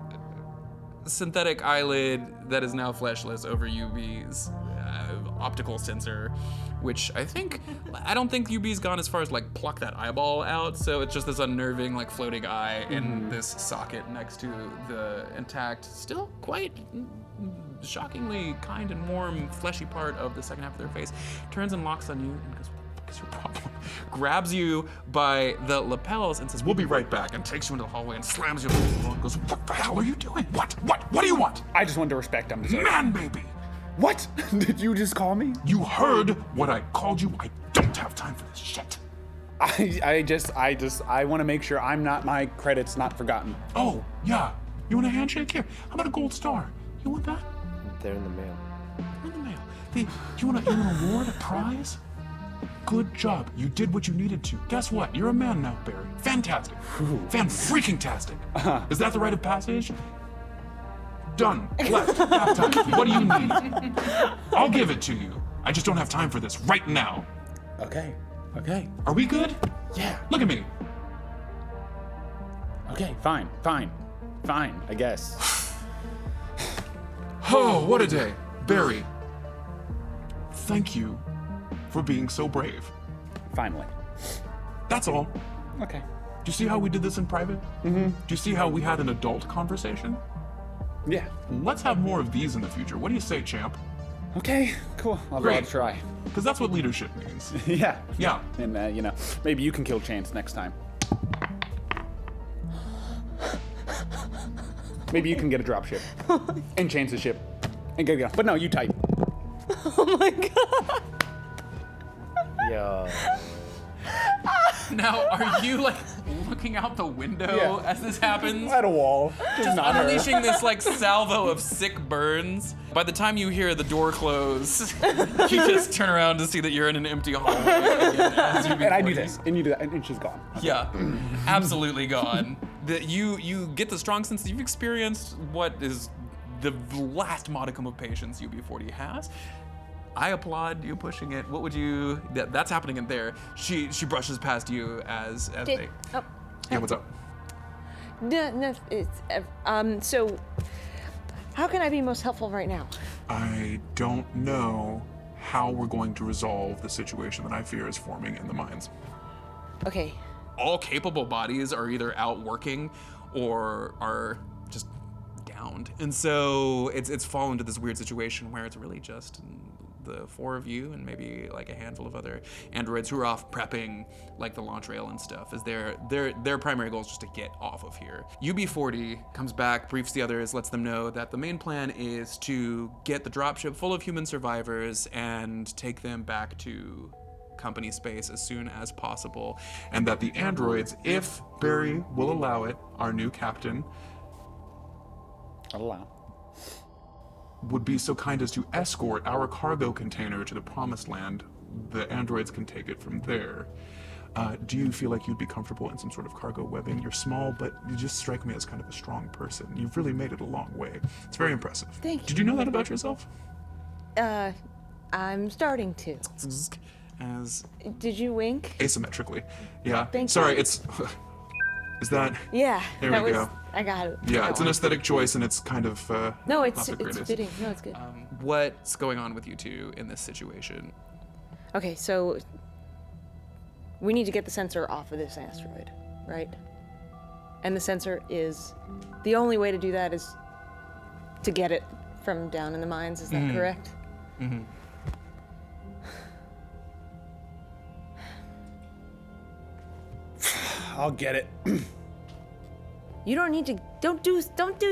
synthetic eyelid that is now fleshless over UB's optical sensor, which I don't think UB's gone as far as like pluck that eyeball out, so it's just this unnerving like floating eye in this socket next to the intact, still quite shockingly kind and warm fleshy part of the second half of their face, turns and locks on you and goes, "What is your problem?" Grabs you by the lapels and says, "We'll be right back," and takes you into the hallway and slams you against the wall and goes, "What the hell are you doing? What do you want?" I just wanted to respect him. Man, baby! What? Did you just call me? You heard what I called you. I don't have time for this shit. I want to make sure my credit's not forgotten. Oh, yeah. You want a handshake? Here. How about a gold star? You want that? They're in the mail. In the mail. You want an award, a prize? Good job. You did what you needed to. Guess what? You're a man now, Barry. Fantastic. Fan-freaking-tastic. Is that the rite of passage? Done. Left. Baptized. What do you need? I'll give it to you. I just don't have time for this right now. Okay. Are we good? Yeah. Look at me. Okay, fine, I guess. Oh, what a day. Barry, thank you for being so brave. Finally. That's all. Okay. Do you see how we did this in private? Mm-hmm. Do you see how we had an adult conversation? Yeah. Let's have more of these in the future. What do you say, champ? Okay, cool. I'll try. Because that's what leadership means. Yeah. Yeah. And, maybe you can kill Chance next time. Maybe you can get a drop ship. And Chance's ship. And get it. But no, you type. Oh my god. Yo. Now, are you like looking out the window as this happens? At a wall. Just not her. Unleashing this like salvo of sick burns. By the time you hear the door close, you just turn around to see that you're in an empty hallway. And I do this, and you do that, and she's gone. Yeah, absolutely gone. You get the strong sense that you've experienced what is the last modicum of patience UB40 has. I applaud you pushing it. What would you? That's happening in there. She brushes past you as they. Oh. Yeah, what's up? No, it's so. How can I be most helpful right now? I don't know how we're going to resolve the situation that I fear is forming in the mines. Okay. All capable bodies are either out working or are just downed. And so it's fallen to this weird situation where it's really just the four of you and maybe like a handful of other androids who are off prepping like the launch rail and stuff, as their primary goal is just to get off of here. UB40 comes back, briefs the others, lets them know that the main plan is to get the dropship full of human survivors and take them back to company space as soon as possible, And that the androids, if Barry will allow it, our new captain, I'll allow. would be so kind as to escort our cargo container to the promised land. The androids can take it from there. Do you feel like you'd be comfortable in some sort of cargo webbing? You're small, but you just strike me as kind of a strong person. You've really made it a long way. It's very impressive. Thank you. Did you know that about yourself? I'm starting to. As Did you wink? Asymmetrically. Yeah. Thank Sorry, you. it's... Is that... Yeah. There that we was, go. I got it. Yeah, it's an aesthetic choice, and it's kind of... No, not it's the greatest. fitting. No, it's good. what's going on with you two in this situation? Okay, so we need to get the sensor off of this asteroid, right? And the sensor is the only way to do that is to get it from down in the mines. Is that correct? Mm-hmm. I'll get it. You don't need to Don't do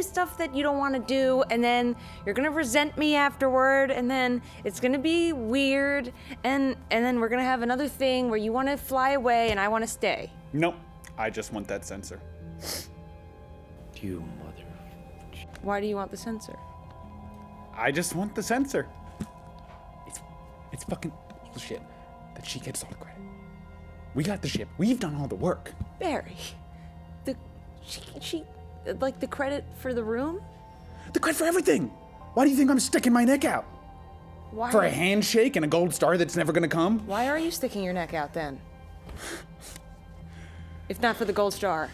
stuff that you don't want to do, and then you're gonna resent me afterward, and then it's gonna be weird, and then we're gonna have another thing where you want to fly away and I want to stay. Nope. I just want that sensor. You mother. Why do you want the sensor? I just want the sensor. It's fucking bullshit that she gets all the credit. We got the ship. We've done all the work. Barry, she like the credit for the room? The credit for everything. Why do you think I'm sticking my neck out? Why? For a handshake and a gold star that's never gonna come? Why are you sticking your neck out then? If not for the gold star.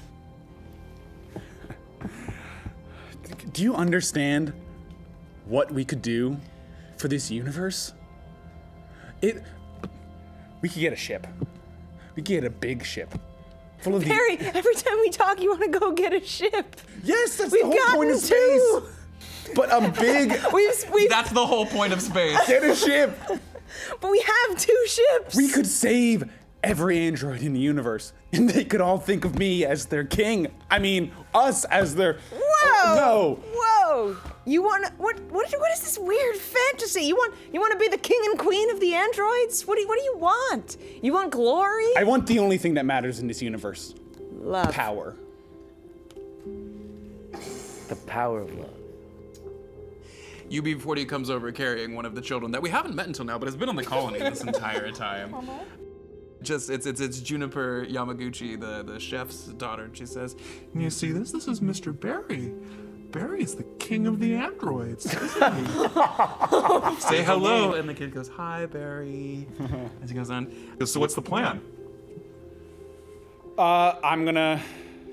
Do you understand what we could do for this universe? We could get a ship. We could get a big ship. Full of Barry, every time we talk, you want to go get a ship. Yes, that's We've the whole point of gotten space. two. But a big We've That's the whole point of space. get a ship. but we have 2 ships. We could save every android in the universe, and they could all think of me as their king. I mean, us as their. Whoa! Oh, no. Whoa! You want what is this weird fantasy? You want to be the king and queen of the androids? What do you want? You want glory? I want the only thing that matters in this universe. Love. Power. The power of love. UB40 comes over carrying one of the children that we haven't met until now, but has been on the colony this entire time. Just it's Juniper Yamaguchi, the chef's daughter, and she says, You see this? This is Mr. Barry. Barry is the king of the androids, isn't he? "Say hello," and the kid goes, "Hi, Barry," as he goes on. So what's the plan? I'm gonna,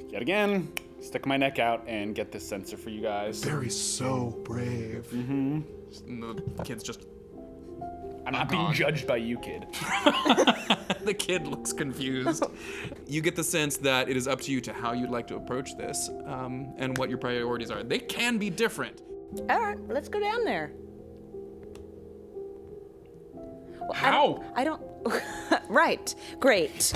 yet again, stick my neck out and get this sensor for you guys. Barry's so brave. And the kid's just I'm not being judged by you, kid. the kid looks confused. You get the sense that it is up to you to how you'd like to approach this, and what your priorities are. They can be different. All right, let's go down there. Well, How? I don't. Right. Great.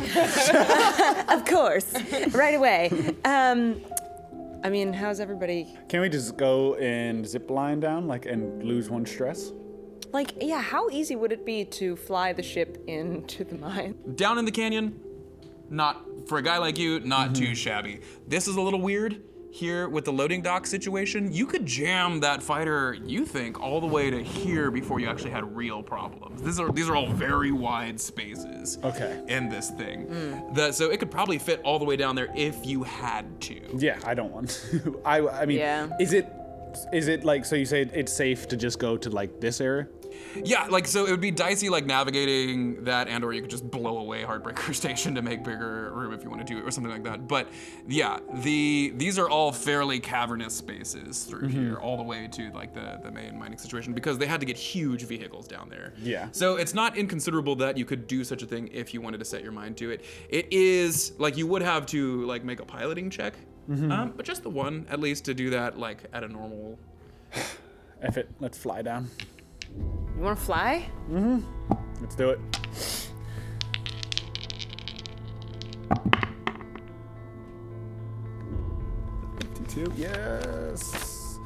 Of course. Right away. I mean, how's everybody? Can we just go and zip line down, and lose 1 stress? Like, yeah, how easy would it be to fly the ship into the mine? Down in the canyon, not for a guy like you, not too shabby. This is a little weird here with the loading dock situation. You could jam that fighter, you think, all the way to here before you actually had real problems. These are all very wide spaces. Okay. In this thing, so it could probably fit all the way down there if you had to. Yeah, I don't want to. I mean, Yeah. Is it like, so you say it's safe to just go to this area? Yeah, so it would be dicey navigating that, and or you could just blow away Heartbreaker Station to make bigger room if you want to do it or something like that. But yeah, these are all fairly cavernous spaces through here, all the way to the main mining situation, because they had to get huge vehicles down there. Yeah. So it's not inconsiderable that you could do such a thing if you wanted to set your mind to it. It is you would have to make a piloting check, but just the one at least to do that at a normal. F it, let's fly down. You want to fly? Let's do it. Yes.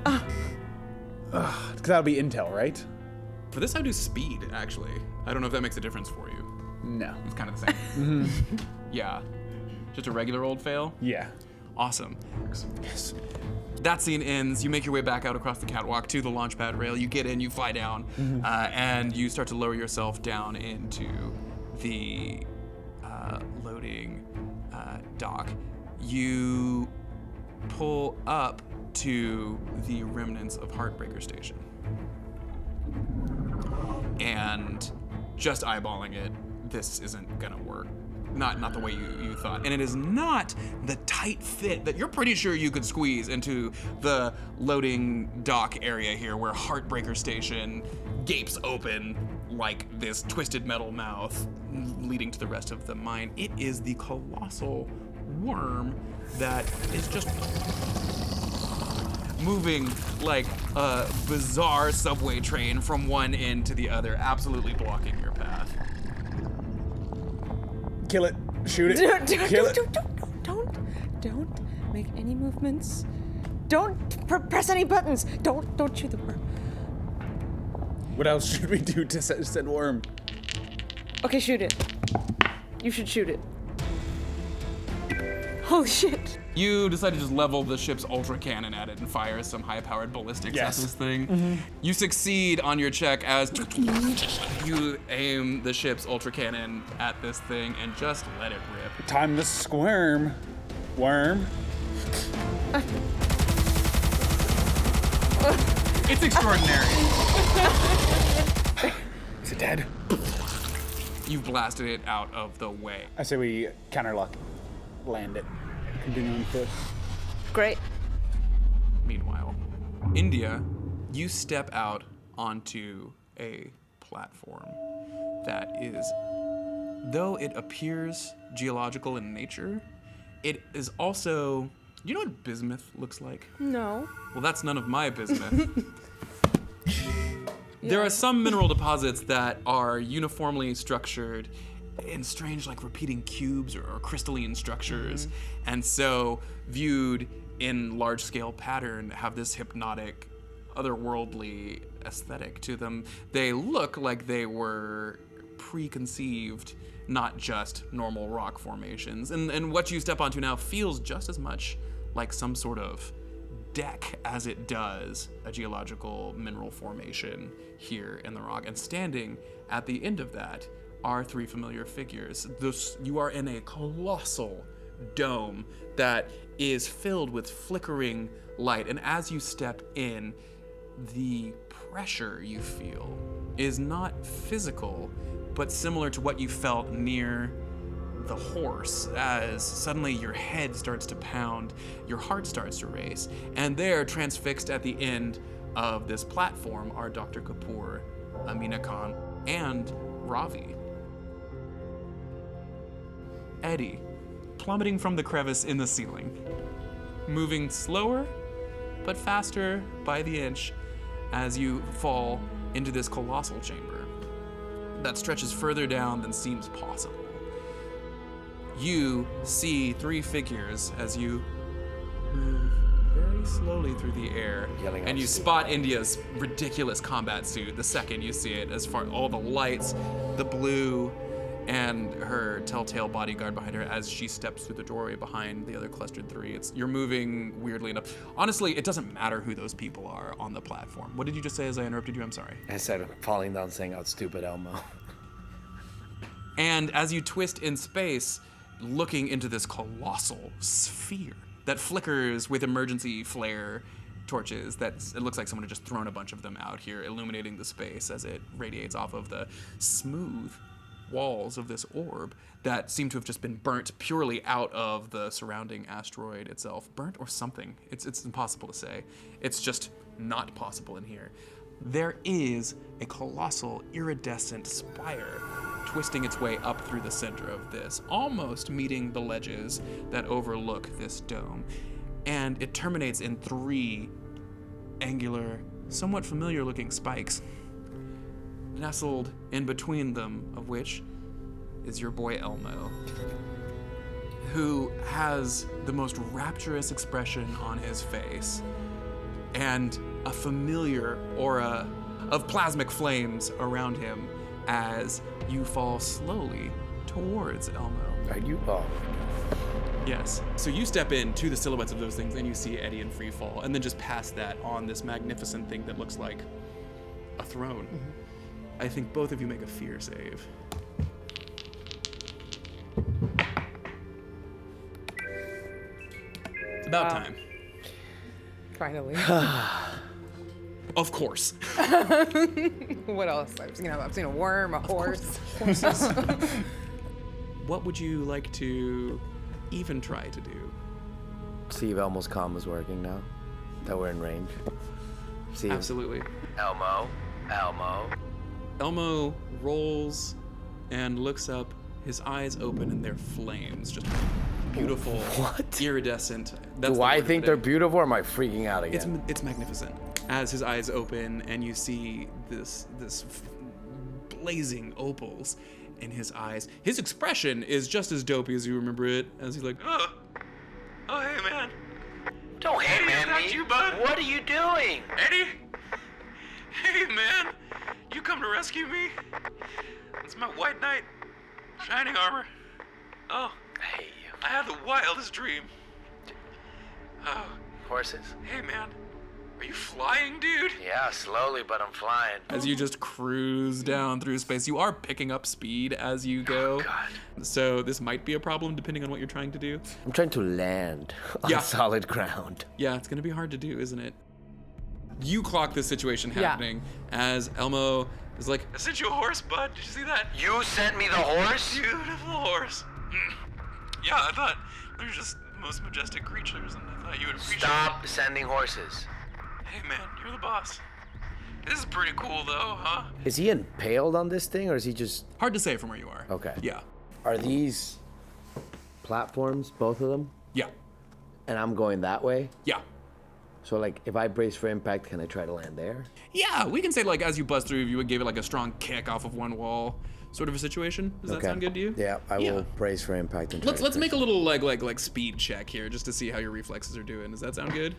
Because that'll be intel, right? For this, I do speed actually. I don't know if that makes a difference for you. No. It's kind of the same. Yeah. Just a regular old fail? Yeah. Awesome. Yes. That scene ends. You make your way back out across the catwalk to the launch pad rail. You get in, you fly down, and you start to lower yourself down into the loading dock. You pull up to the remnants of Heartbreaker Station. And just eyeballing it, this isn't gonna work. Not the way you thought. And it is not the tight fit that you're pretty sure you could squeeze into the loading dock area here, where Heartbreaker Station gapes open like this twisted metal mouth leading to the rest of the mine. It is the colossal worm that is just moving like a bizarre subway train from one end to the other, absolutely blocking your path. Kill it. Shoot it. Kill it. Don't. make any movements. Don't press any buttons. Don't shoot the worm. What else should we do to send worm? Okay, shoot it. You should shoot it. Holy shit. You decide to just level the ship's ultra cannon at it and fire some high-powered ballistics at this thing. You succeed on your check as you aim the ship's ultra cannon at this thing and just let it rip. Time to squirm. Worm. It's extraordinary. Is it dead? You've blasted it out of the way. I say we counterlock. Land it. Continue on foot. Great. Meanwhile, India, you step out onto a platform that is, though it appears geological in nature, it is also, do you know what bismuth looks like? No. Well, that's none of my bismuth. There are some mineral deposits that are uniformly structured in strange, like repeating cubes or crystalline structures, and so viewed in large-scale pattern have this hypnotic, otherworldly aesthetic to them. They look like they were preconceived, not just normal rock formations. And what you step onto now feels just as much like some sort of deck as it does a geological mineral formation here in the rock. And standing at the end of that are three familiar figures. You are in a colossal dome that is filled with flickering light, and as you step in, the pressure you feel is not physical, but similar to what you felt near the horse, as suddenly your head starts to pound, your heart starts to race, and there, transfixed at the end of this platform, are Dr. Kapoor, Amina Khan, and Ravi. Eddie, plummeting from the crevice in the ceiling, moving slower but faster by the inch as you fall into this colossal chamber that stretches further down than seems possible. You see three figures as you move very slowly through the air, and you spot India's ridiculous combat suit the second you see it, as far all the lights, the blue, and her telltale bodyguard behind her as she steps through the doorway behind the other clustered three. You're moving weirdly enough. Honestly, it doesn't matter who those people are on the platform. What did you just say as I interrupted you? I'm sorry. I said falling down saying out stupid Elmo. And as you twist in space, looking into this colossal sphere that flickers with emergency flare torches, it looks like someone had just thrown a bunch of them out here, illuminating the space as it radiates off of the smooth walls of this orb that seem to have just been burnt purely out of the surrounding asteroid itself. Burnt or something. It's impossible to say. It's just not possible in here. There is a colossal iridescent spire twisting its way up through the center of this, almost meeting the ledges that overlook this dome. And it terminates in three angular, somewhat familiar looking spikes, nestled in between them, of which is your boy Elmo, who has the most rapturous expression on his face and a familiar aura of plasmic flames around him as you fall slowly towards Elmo. Are you? Oh. Yes. So you step into the silhouettes of those things and you see Eddie in free fall, and then just past that on this magnificent thing that looks like a throne. I think both of you make a fear save. It's about time. Finally. Of course. What else? I've seen a worm, a horse. What would you like to even try to do? See if Elmo's comm is working now that we're in range. See if Absolutely. Elmo. Elmo rolls and looks up, his eyes open, and they're flames, just beautiful, iridescent. That's Do the I word think of they're it. beautiful or am I freaking out again? It's magnificent. As his eyes open and you see this blazing opals in his eyes, his expression is just as dopey as you remember it, as he's like, oh hey man, what are you doing? Eddie? Hey, man. You come to rescue me? It's my white knight. Shining armor. Oh, Hey, I had the wildest dream. Oh, horses? hey, man. Are you flying, dude? Yeah, slowly, but I'm flying. As you just cruise down through space, you are picking up speed as you go. Oh, God. So this might be a problem depending on what you're trying to do. I'm trying to land on Yeah. solid ground. Yeah, it's gonna be hard to do, isn't it? You clock this situation Yeah. happening as Elmo is like, I sent you a horse, bud. Did you see that? You sent me the horse? Beautiful horse. Yeah, I thought they're just the most majestic creatures, and I thought you would appreciate Stop sending horses. Hey, man, you're the boss. This is pretty cool, though, huh? Is he impaled on this thing, or is he just... Hard to say from where you are. Okay. Yeah. Are these platforms, both of them? Yeah. And I'm going that way? Yeah. So, like, if I brace for impact, can I try to land there? Yeah, we can say, like, as you bust through, you would give it, like, a strong kick off of one wall sort of a situation. Does that sound good to you? Yeah, I will brace for impact and try Let's to make a little, like speed check here just to see how your reflexes are doing. Does that sound good?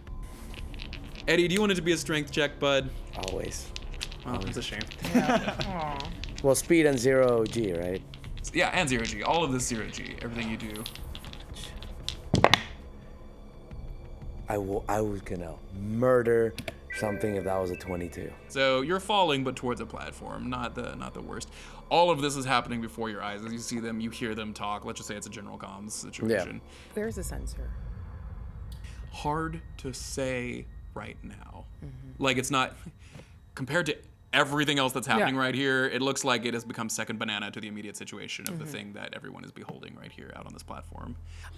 Eddie, do you want it to be a strength check, bud? Always. Well, it's a shame. Well, speed and 0G, right? Yeah, and 0G. All of this 0G. Everything you do. I was gonna murder something if that was a 22. So you're falling, but towards a platform, not the worst. All of this is happening before your eyes. As you see them, you hear them talk. Let's just say it's a general comms situation. There's a sensor. Hard to say right now. Like, it's not, compared to everything else that's happening right here, it looks like it has become second banana to the immediate situation of the thing that everyone is beholding right here out on this platform.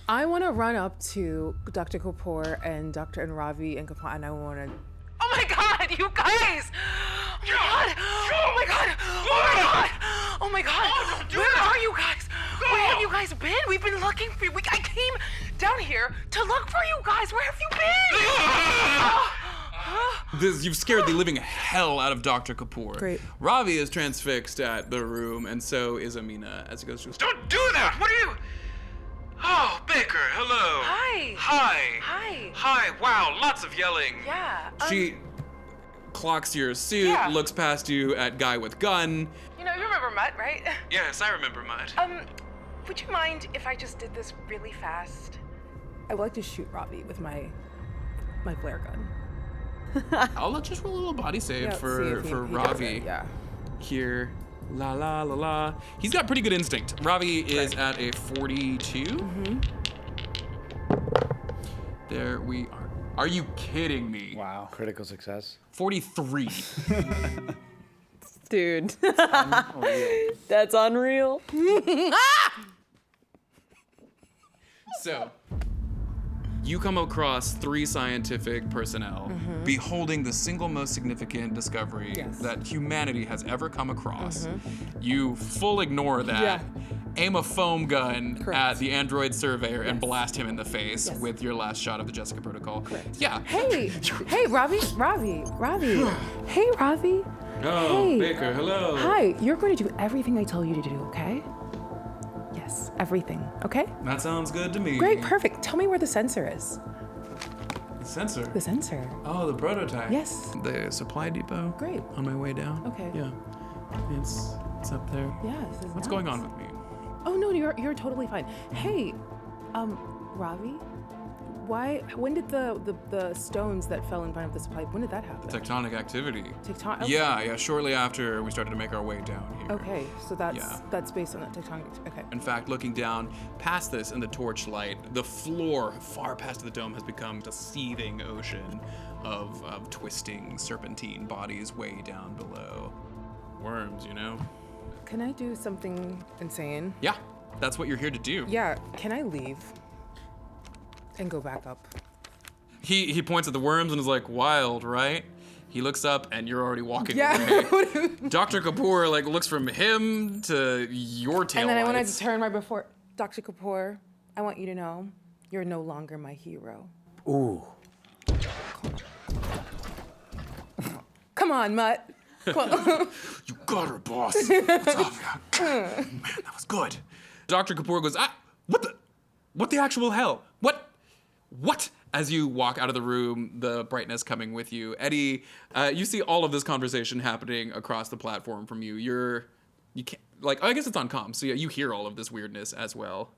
I want to run up to Dr. Kapoor and Dr. Ravi and Kapan, and I want to. Oh my God, you guys! Oh my God! Oh my God! Oh my God! Where are you guys? Where have you guys been? We've been looking for you. I came down here to look for you guys. Where have you been? You've scared the living hell out of Dr. Kapoor. Great. Ravi is transfixed at the room, and so is Amina as he goes through. Don't do that! What are you? Oh, Baker, hello. Hi. Hi. Hi. Hi. Wow, lots of yelling. Yeah. She clocks your suit, Yeah. looks past you at guy with gun. You remember Mutt, right? Yes, I remember Mutt. Would you mind if I just did this really fast? I would like to shoot Ravi with my flare gun. I'll just roll a little body save Yeah, see for if he does Ravi it, Yeah. here. La la la la. He's got pretty good instinct. Ravi is at a 42. There we are. Are you kidding me? Wow. Critical success. 43. Dude. That's unreal. So, you come across 3 scientific personnel beholding the single most significant discovery that humanity has ever come across. You full ignore that, aim a foam gun at the android surveyor and blast him in the face with your last shot of the Jessica protocol. Yeah. Hey, Ravi. Hey, Ravi. Oh, Hey. Baker, hello. Hi, you're going to do everything I tell you to do, okay? Yes, everything, okay? That sounds good to me. Great, perfect. Tell me where the sensor is. The sensor. The sensor. Oh, the prototype. Yes. The supply depot. Great. On my way down. Okay. Yeah. It's up there. Yeah, this is What's nice. going on with me? Oh no, you're totally fine. Hey, Ravi, when did the stones that fell in front of the supply, when did that happen? Tectonic activity. Tectonic. Yeah, shortly after we started to make our way down here. Okay, so that's Yeah. that's based on that tectonic. Okay. In fact, looking down past this in the torchlight, the floor far past the dome has become a seething ocean of twisting serpentine bodies way down below. Worms, you know? Can I do something insane? Yeah, that's what you're here to do. Yeah. Can I leave and go back up? He points at the worms and is like, wild, right? He looks up and you're already walking away. Dr. Kapoor looks from him to your tail And then I wanted lights. to turn right before Dr. Kapoor. I want you to know, you're no longer my hero. Ooh. Come on, Mutt. Come on. You got her, boss. What's up? Man, that was good. Dr. Kapoor goes, what the actual hell? What As you walk out of the room, the brightness coming with you, Eddie, you see all of this conversation happening across the platform from you. You can't, like, I guess it's on comm, so yeah, you hear all of this weirdness as well.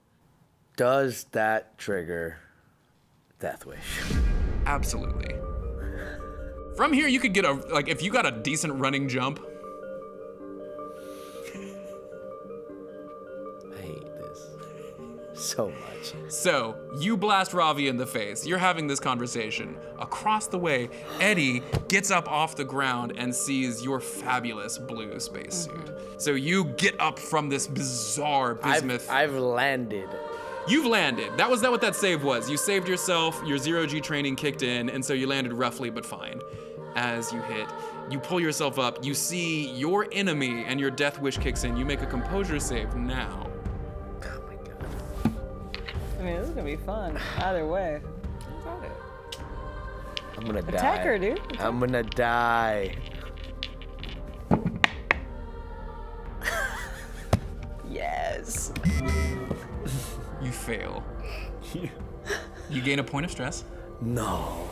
Does that trigger Death Wish? Absolutely. From here, you could get if you got a decent running jump. I hate this so much. So, you blast Ravi in the face. You're having this conversation. Across the way, Eddie gets up off the ground and sees your fabulous blue spacesuit. So you get up from this bizarre bismuth. I've landed. You've landed. That was what that save was. You saved yourself, your zero-G training kicked in, and so you landed roughly but fine. As you hit, you pull yourself up, you see your enemy, and your Death Wish kicks in. You make a composure save now. Oh my god. I mean, this is gonna be fun. Either way. I'm gonna die. Attack her, dude. I'm gonna die. Yes. You fail. You gain a point of stress No.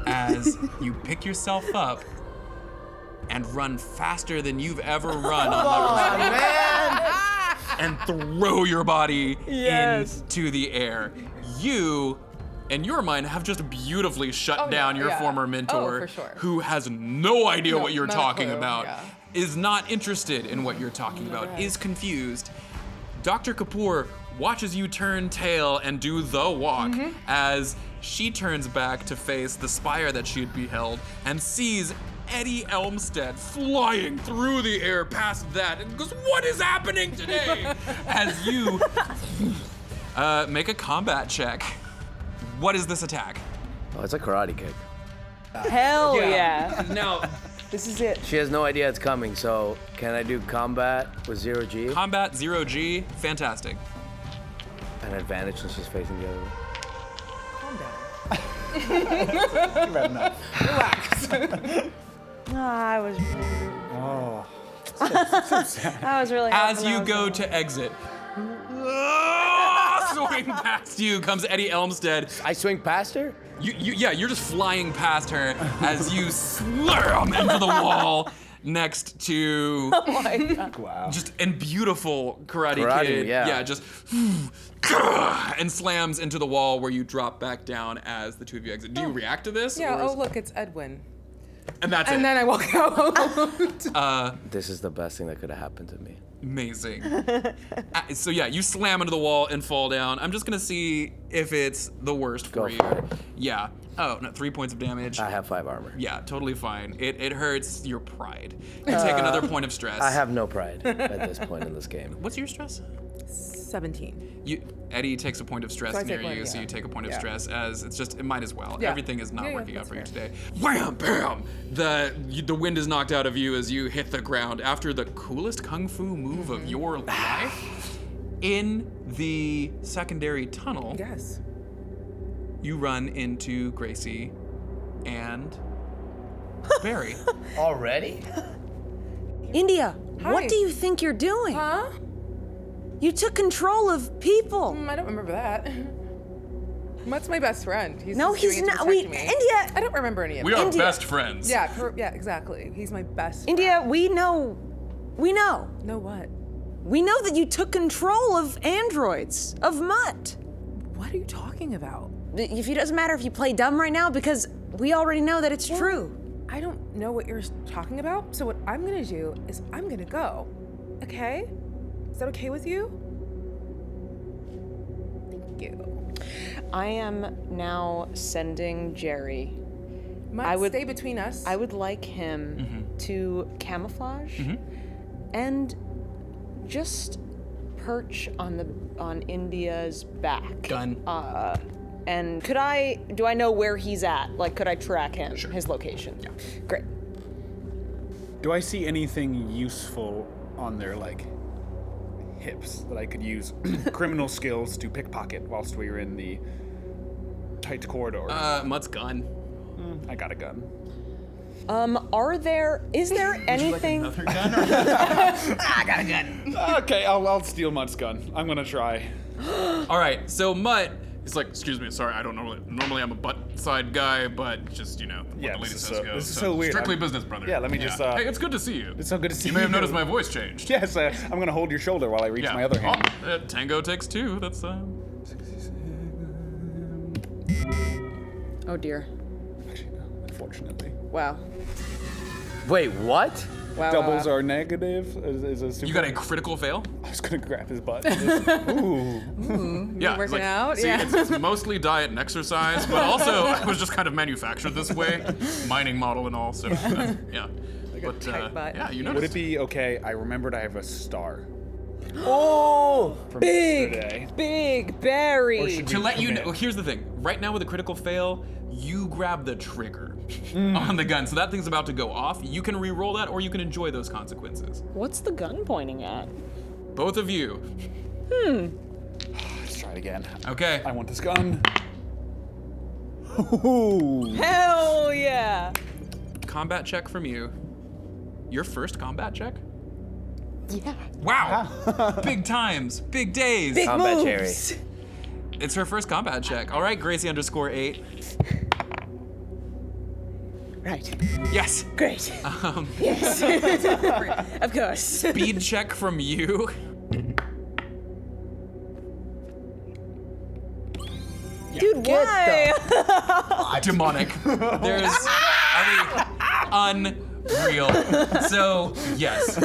as you pick yourself up and run faster than you've ever run on the ground and throw your body into the air. You, in your mind, have just beautifully shut down your former mentor, for sure. who has no idea what you're not a talking clue, about, yeah. is not interested in what you're talking about, is confused. Dr. Kapoor watches you turn tail and do the walk as she turns back to face the spire that she had beheld and sees Eddie Elmstead flying through the air past that and goes, "What is happening today?" As you make a combat check. What is this attack? Oh, it's a karate kick. Hell yeah. Now, This is it. She has no idea it's coming, so can I do combat with 0G? combat 0G, fantastic. An advantage since she's facing the other way. Calm down. Relax. I was. Oh. I was really. As hoping you that go was to exit, swing past you comes Eddie Elmstead. I swing past her? You're just flying past her as you slam into the wall next to Oh my god. Wow. just and beautiful Karate Karate, Kid. yeah. Just and slams into the wall where you drop back down as the two of you exit. Do you react to this? Yeah, or is- oh look, it's Edwin. and that's And it. then I walk out. This is the best thing that could have happened to me. Amazing. So yeah, you slam into the wall and fall down. I'm just gonna see if it's the worst for Go you. for it. Yeah. Oh no, 3 points of damage. I have 5 armor. Yeah, totally fine. It hurts your pride. You take another point of stress. I have no pride at this point in this game. What's your stress? 17. Eddie takes a point of stress So I near take one, you, so yeah. you take a point of Yeah. stress. As it's just, it might as well. Yeah. Everything is not Yeah, working out that's for you fair. today. Wham, bam! The wind is knocked out of you as you hit the ground after the coolest kung fu move of your life. In the secondary tunnel, Yes. you run into Gracie and Barry. Already? India, Hi. what do you think you're doing? Huh? You took control of people. I don't remember that. Mutt's my best friend. He's No, just doing he's it to not. protect me. India, I don't remember any of We it. are India. best friends. Yeah, yeah, exactly. He's my best India, we know. friend. Know what? We know that you took control of androids, of Mutt. What are you talking about? If it doesn't matter if you play dumb right now, because we already know that it's true. I don't know what you're talking about, so what I'm gonna do is I'm gonna go. Okay? Is that okay with you? Thank you. I am now sending Jerry. Mutt, I would- stay between us. I would like him to camouflage and just perch on India's back. Done. And do I know where he's at? Like, could I track him, his location? Yeah. Great. Do I see anything useful on their hips that I could use criminal skills to pickpocket whilst we were in the tight corridor? Mutt's gun. I got a gun. Is there anything? I got a gun. Okay, I'll steal Mutt's gun. I'm gonna try. All right, so Mutt, He's like, excuse me, sorry, I don't normally I'm a butt side guy, but just, what the lady says goes. This is so weird. Strictly business, brother. Yeah, let me just, Hey, it's good to see you. It's so good to see you. You may have noticed my voice changed. Yes, I'm gonna hold your shoulder while I reach my other hand. Tango takes 2, that's, Oh dear. Actually, no, unfortunately. Wow. Wait, what? Wow. Doubles are negative. Is a super... You got a critical fail? I was gonna grab his butt. Ooh. Yeah, working out? See, Yeah. it's mostly diet and exercise, but also I was just kind of manufactured this way, mining model and all. So yeah, but tight butt. yeah, you Would noticed. it be okay? I remembered I have a star Oh! from Big, yesterday. big berry. Or should To we let you know, commit? here's the thing. Right now with a critical fail, you grab the trigger on the gun, so that thing's about to go off. You can re-roll that, or you can enjoy those consequences. What's the gun pointing at? Both of you. Let's try it again. Okay. I want this gun. Ooh. Hell yeah! Combat check from you. Your first combat check? Yeah. Wow. Big times. Big days. Big Combat moves. cherry. It's her first combat check. All right, Gracie _8. Right. Yes. Great. Yes. Of course. Speed check from you. Dude, why? Demonic. There's, unreal. So, yes.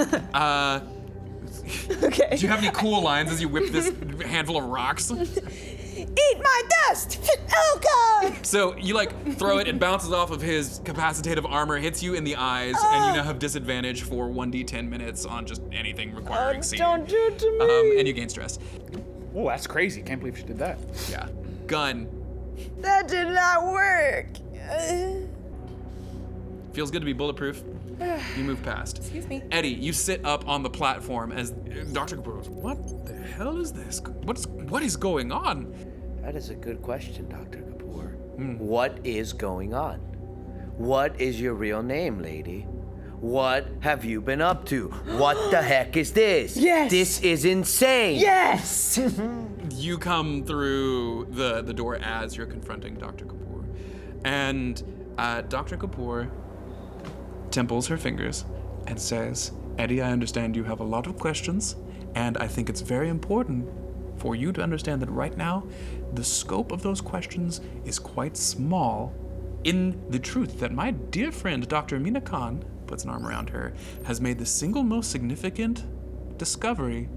Okay. Do you have any cool lines as you whip this handful of rocks? Eat my dust! Oh god! So you throw it, it bounces off of his capacitative armor, hits you in the eyes, and you now have disadvantage for 1d10 minutes on just anything requiring seeing. Don't do it to me. And you gain stress. Oh, that's crazy. Can't believe she did that. Yeah. Gun. That did not work. Feels good to be bulletproof. You move past. Excuse me. Eddie, you sit up on the platform as Dr. Kapoor goes, what the hell is this? What is going on? That is a good question, Dr. Kapoor. What is going on? What is your real name, lady? What have you been up to? What the heck is this? Yes. This is insane. Yes! You come through the door as you're confronting Dr. Kapoor. And Dr. Kapoor temples her fingers and says, Eddie, I understand you have a lot of questions, and I think it's very important for you to understand that right now, the scope of those questions is quite small in the truth that my dear friend, Dr. Mina Khan, puts an arm around her, has made the single most significant discovery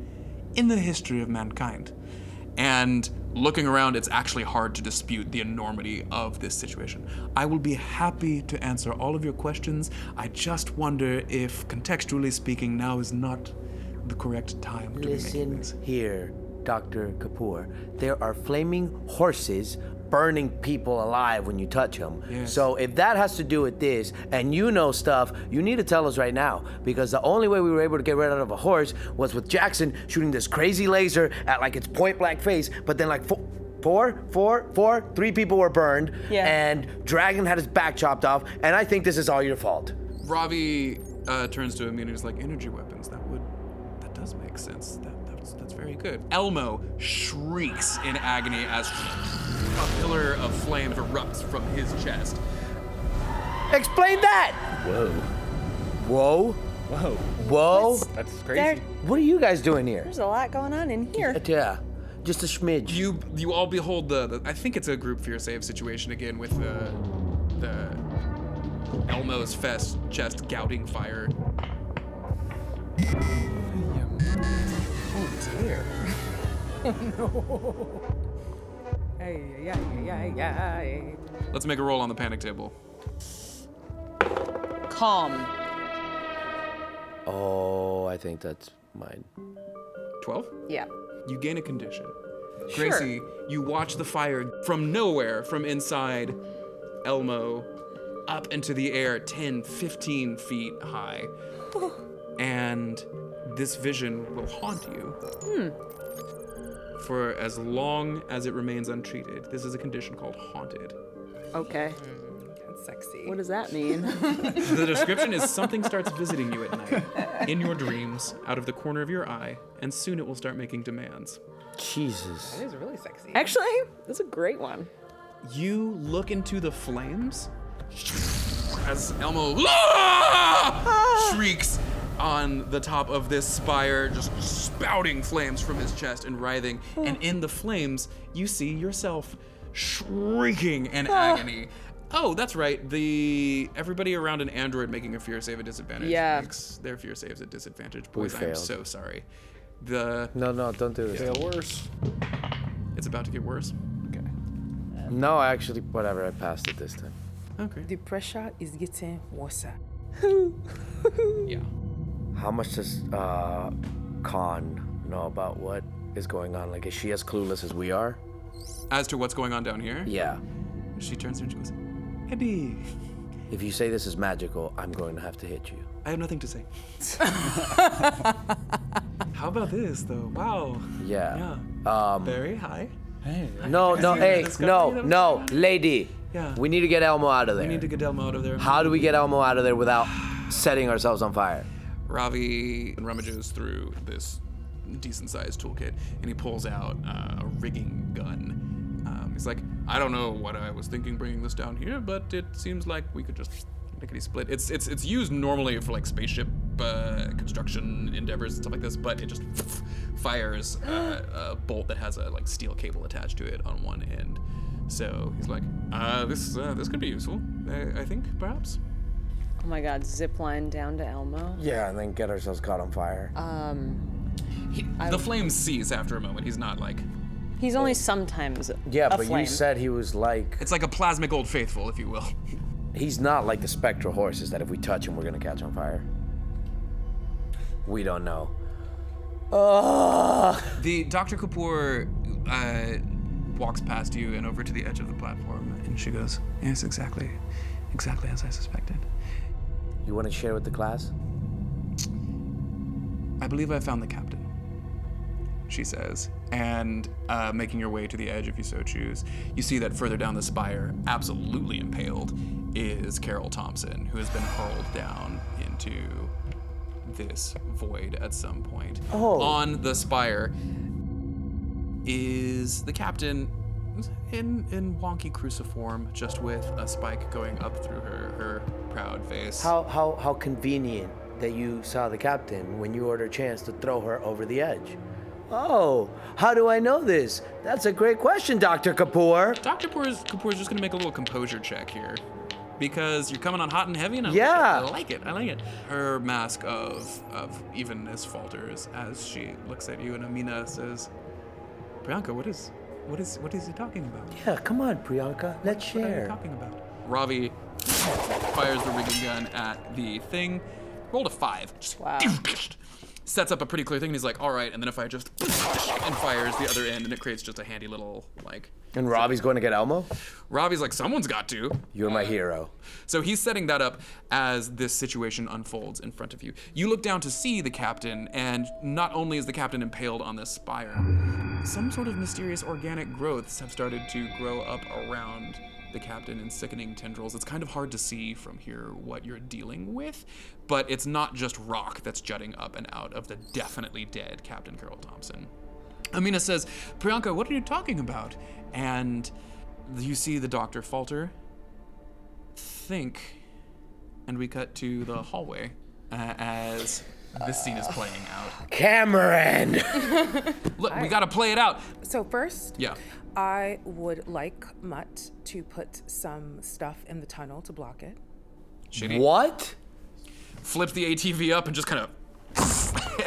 in the history of mankind. And looking around, it's actually hard to dispute the enormity of this situation. I will be happy to answer all of your questions. I just wonder if, contextually speaking, now is not the correct time to be making Listen these. here, Dr. Kapoor. There are flaming horses burning people alive when you touch them. Yes. So if that has to do with this, and you know stuff, you need to tell us right now, because the only way we were able to get rid of a horse was with Jackson shooting this crazy laser at its point blank face, but then three people were burned, Yeah. and Dragon had his back chopped off, and I think this is all your fault. Ravi turns to him and he's like, energy weapons, that does make sense. That's very good. Elmo shrieks in agony as a pillar of flame erupts from his chest. Explain that! Whoa. Whoa. Whoa. Whoa. That's crazy. What are you guys doing here? There's a lot going on in here. Yeah, just a smidge. You all behold the I think it's a group fear save situation again with the Elmo's chest gouting fire. Oh dear. Oh no. Ay. Let's make a roll on the panic table. Calm. Oh, I think that's mine. 12? Yeah. You gain a condition. Sure. Gracie, you watch the fire from nowhere, from inside Elmo, up into the air 10, 15 feet high. And this vision will haunt you for as long as it remains untreated. This is a condition called haunted. Okay. That's sexy. What does that mean? The description is something starts visiting you at night, in your dreams, out of the corner of your eye, and soon it will start making demands. Jesus. That is really sexy. Actually, that's a great one. You look into the flames as Elmo shrieks on the top of this spire, just spouting flames from his chest and writhing. And in the flames, you see yourself shrieking in agony. Oh, that's right. Everybody around an android making a fear save at disadvantage makes their fear saves at disadvantage. Boys, I'm failed. so sorry. No, don't do this. Feel worse. It's about to get worse. Okay. No, actually, whatever. I passed it this time. Okay. The pressure is getting worse. Yeah. How much does Khan know about what is going on? Like, is she as clueless as we are? As to what's going on down here, Yeah. she turns to her and she goes, Eddie, If you say this is magical, I'm going to have to hit you. I have nothing to say. How about this, though? Wow. Yeah. Barry, hi. Hey. No, hey, no, lady. Yeah. We need to get Elmo out of there. We need to get Elmo out of there. How do we get Elmo out of there without setting ourselves on fire? Ravi rummages through this decent-sized toolkit, and he pulls out a rigging gun. He's like, I don't know what I was thinking bringing this down here, but it seems like we could just lickety-split. It's used normally for like spaceship construction endeavors and stuff like this, but it just fires a bolt that has a like steel cable attached to it on one end. So he's like, this could be useful. I think perhaps. Oh my God, zip line down to Elmo. Yeah, and then get ourselves caught on fire. The flames cease after a moment. He's not like. He's only sometimes Yeah, a but flame. you said he was like... It's like a plasmic Old Faithful, if you will. He's not like the spectral horses that if we touch him, we're gonna catch on fire. We don't know. The Dr. Kapoor walks past you and over to the edge of the platform, and she goes, yes, exactly as I suspected. You want to share with the class? I believe I found the captain, she says, and making your way to the edge if you so choose, you see that further down the spire, absolutely impaled, is Carol Thompson, who has been hurled down into this void at some point. Oh. On the spire is the captain in wonky cruciform, just with a spike going up through her proud face. How convenient that you saw the captain when you ordered Chance to throw her over the edge. Oh, how do I know this? That's a great question, Dr. Kapoor. Dr. Kapoor's just gonna make a little composure check here. Because you're coming on hot and heavy, and Yeah. I like it. Her mask of evenness falters as she looks at you, and Amina says, Priyanka, what is he talking about? Yeah, come on, Priyanka. Let's What are you share. talking about? Ravi fires the rigging gun at the thing. Rolled a 5. Just Wow. sets up a pretty clear thing, and he's like, all right, and then if I just and fires the other end, and it creates just a handy little, like... And Robbie's going to get Elmo? Robbie's like, someone's got to. You're my hero. So he's setting that up as this situation unfolds in front of you. You look down to see the captain, and not only is the captain impaled on this spire, some sort of mysterious organic growths have started to grow up around the captain in sickening tendrils. It's kind of hard to see from here what you're dealing with, but it's not just rock that's jutting up and out of the definitely dead Captain Carol Thompson. Amina says, Priyanka, what are you talking about? And you see the doctor falter, think, and we cut to the hallway as this scene is playing out. Cameron! Look, we gotta play it out. So first, Yeah. I would like Mutt to put some stuff in the tunnel to block it. Shitty. What? Flips the ATV up and just kind of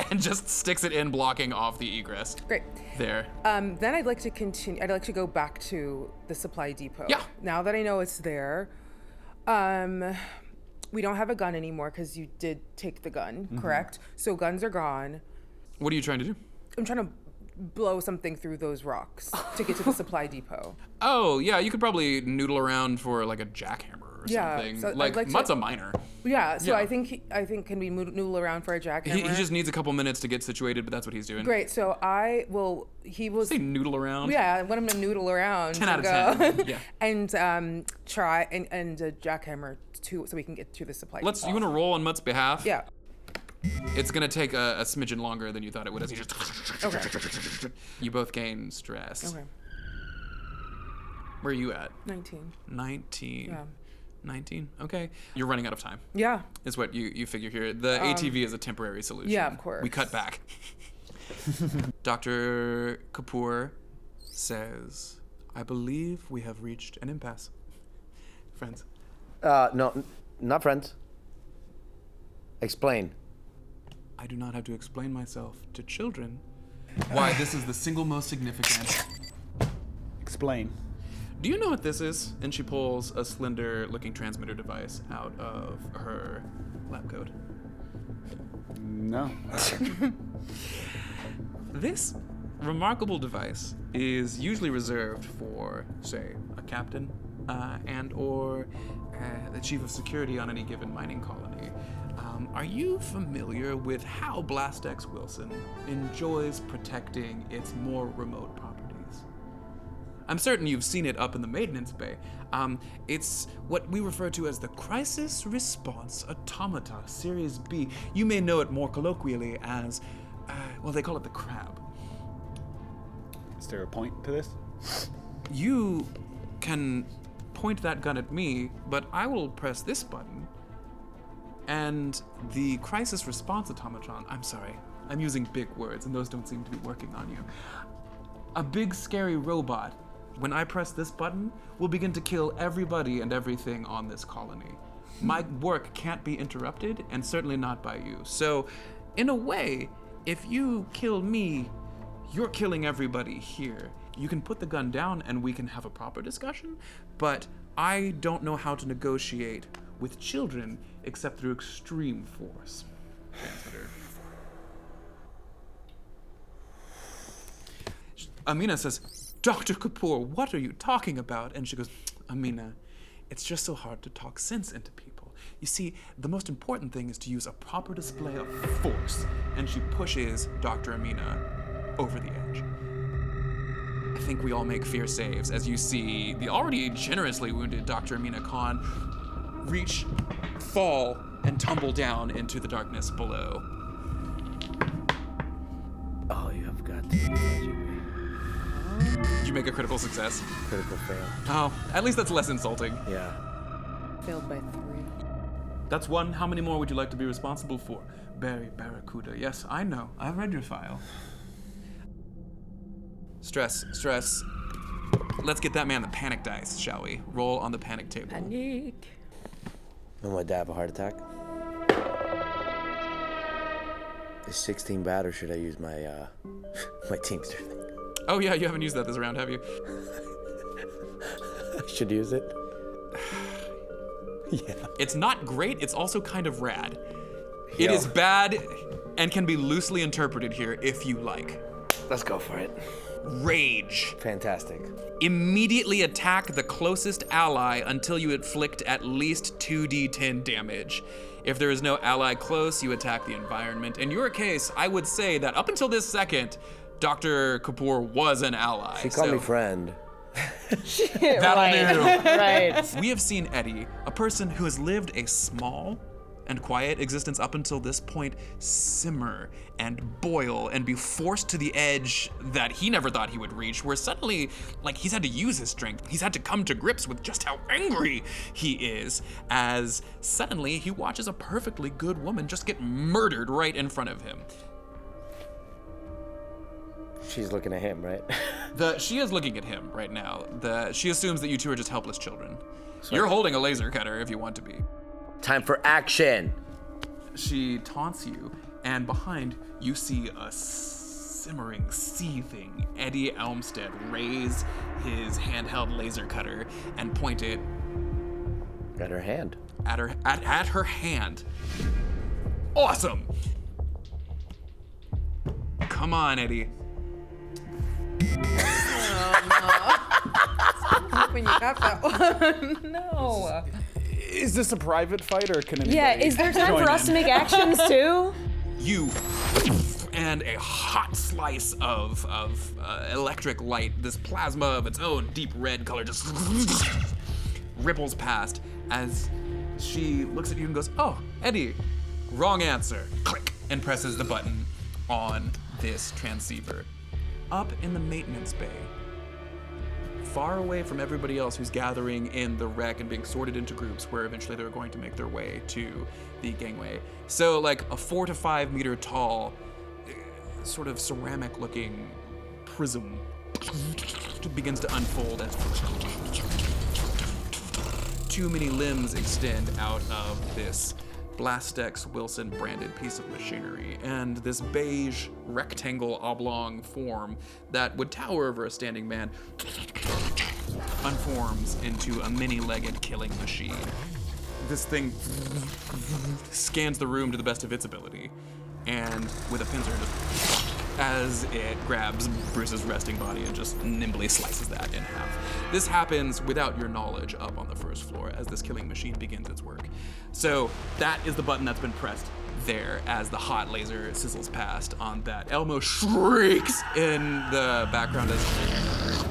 and just sticks it in, blocking off the egress. Great. There. Then I'd like to continue. I'd like to go back to the supply depot. Yeah. Now that I know it's there, we don't have a gun anymore because you did take the gun, correct? So guns are gone. What are you trying to do? I'm trying to blow something through those rocks to get to the supply depot. Oh, yeah, you could probably noodle around for like a jackhammer or Yeah, something. so I'd like, like to- Mutt's a minor. Yeah. So Yeah. I think can we noodle around for a jackhammer? He just needs a couple minutes to get situated, but that's what he's doing. Great. So he will. Say noodle around. Yeah, I want him to noodle around. 10 out of and go. 10, yeah. And try and a jackhammer too, so we can get to the supply. You want to roll on Mutt's behalf? Yeah. It's gonna take a smidgen longer than you thought it would as you just... Okay. You both gain stress. Okay. Where are you at? 19. 19. Yeah. 19? Okay. You're running out of time, Yeah. is what you figure here. The ATV is a temporary solution. yeah, of course. We cut back. Dr. Kapoor says, I believe we have reached an impasse. Friends. No, not friends. Explain. I do not have to explain myself to children why this is the single most significant. Explain. Do you know what this is? And she pulls a slender-looking transmitter device out of her lab coat. No. This remarkable device is usually reserved for, say, a captain and/or the chief of security on any given mining colony. Are you familiar with how Blastex Wilson enjoys protecting its more remote properties? I'm certain you've seen it up in the maintenance bay. It's what we refer to as the Crisis Response Automata, Series B. You may know it more colloquially as, well, they call it the crab. Is there a point to this? You can point that gun at me, but I will press this button, and the Crisis Response Automaton, I'm sorry, I'm using big words, and those don't seem to be working on you. A big scary robot, when I press this button, will begin to kill everybody and everything on this colony. My work can't be interrupted, and certainly not by you. So, in a way, if you kill me, you're killing everybody here. You can put the gun down and we can have a proper discussion, but I don't know how to negotiate with children except through extreme force. Transmitter. Amina says, Dr. Kapoor, what are you talking about? And she goes, Amina, it's just so hard to talk sense into people. You see, the most important thing is to use a proper display of force. And she pushes Dr. Amina over the edge. I think we all make fear saves as you see the already generously wounded Dr. Amina Khan reach, fall, and tumble down into the darkness below. Oh, you have got to be. Did you make a critical success? Critical fail. Oh, at least that's less insulting. Yeah. Failed by 3. That's one. How many more would you like to be responsible for? Barry Barracuda. Yes, I know. I've read your file. Stress. Let's get that man the panic dice, shall we? Roll on the panic table. Panic. Oh, my dad have a heart attack? Is 16 bad, or should I use my my Teamster thing? Oh yeah, you haven't used that this round, have you? I should use it. Yeah. It's not great, it's also kind of rad. It Yo. is bad and can be loosely interpreted here if you like. Let's go for it. Rage. Fantastic. Immediately attack the closest ally until you inflict at least 2d10 damage. If there is no ally close, you attack the environment. In your case, I would say that up until this second, Dr. Kapoor was an ally. She called me friend. That'll do. Right. We have seen Eddie, a person who has lived a small and quiet existence up until this point, simmer and boil and be forced to the edge that he never thought he would reach, where suddenly, like, he's had to use his strength. He's had to come to grips with just how angry he is, as suddenly he watches a perfectly good woman just get murdered right in front of him. She's looking at him, right? She is looking at him right now. She assumes that you two are just helpless children. You're holding a laser cutter if you want to be. Time for action. She taunts you, and behind you see a simmering, seething Eddie Elmstead raise his handheld laser cutter and point it At her hand. at her hand. Awesome! Come on, Eddie. When you got that one. No. Is this a private fight, or can anybody Yeah, is there time join for us in? to make actions too? You and a hot slice of electric light, this plasma of its own deep red color just ripples past as she looks at you and goes, "Oh, Eddie, Wrong answer. Click. And presses the button on this transceiver. Up in the maintenance bay, far away from everybody else who's gathering in the wreck and being sorted into groups where eventually they're going to make their way to the gangway. So like a 4 to 5 meter tall, sort of ceramic looking prism begins to unfold as too many limbs extend out of this Blastex Wilson branded piece of machinery, and this beige rectangle oblong form that would tower over a standing man unforms into a many-legged killing machine. This thing scans the room to the best of its ability, and with a pincer, just as it grabs Bruce's resting body and just nimbly slices that in half. This happens without your knowledge up on the first floor as this killing machine begins its work. So that is the button that's been pressed there as the hot laser sizzles past on that. Elmo shrieks in the background as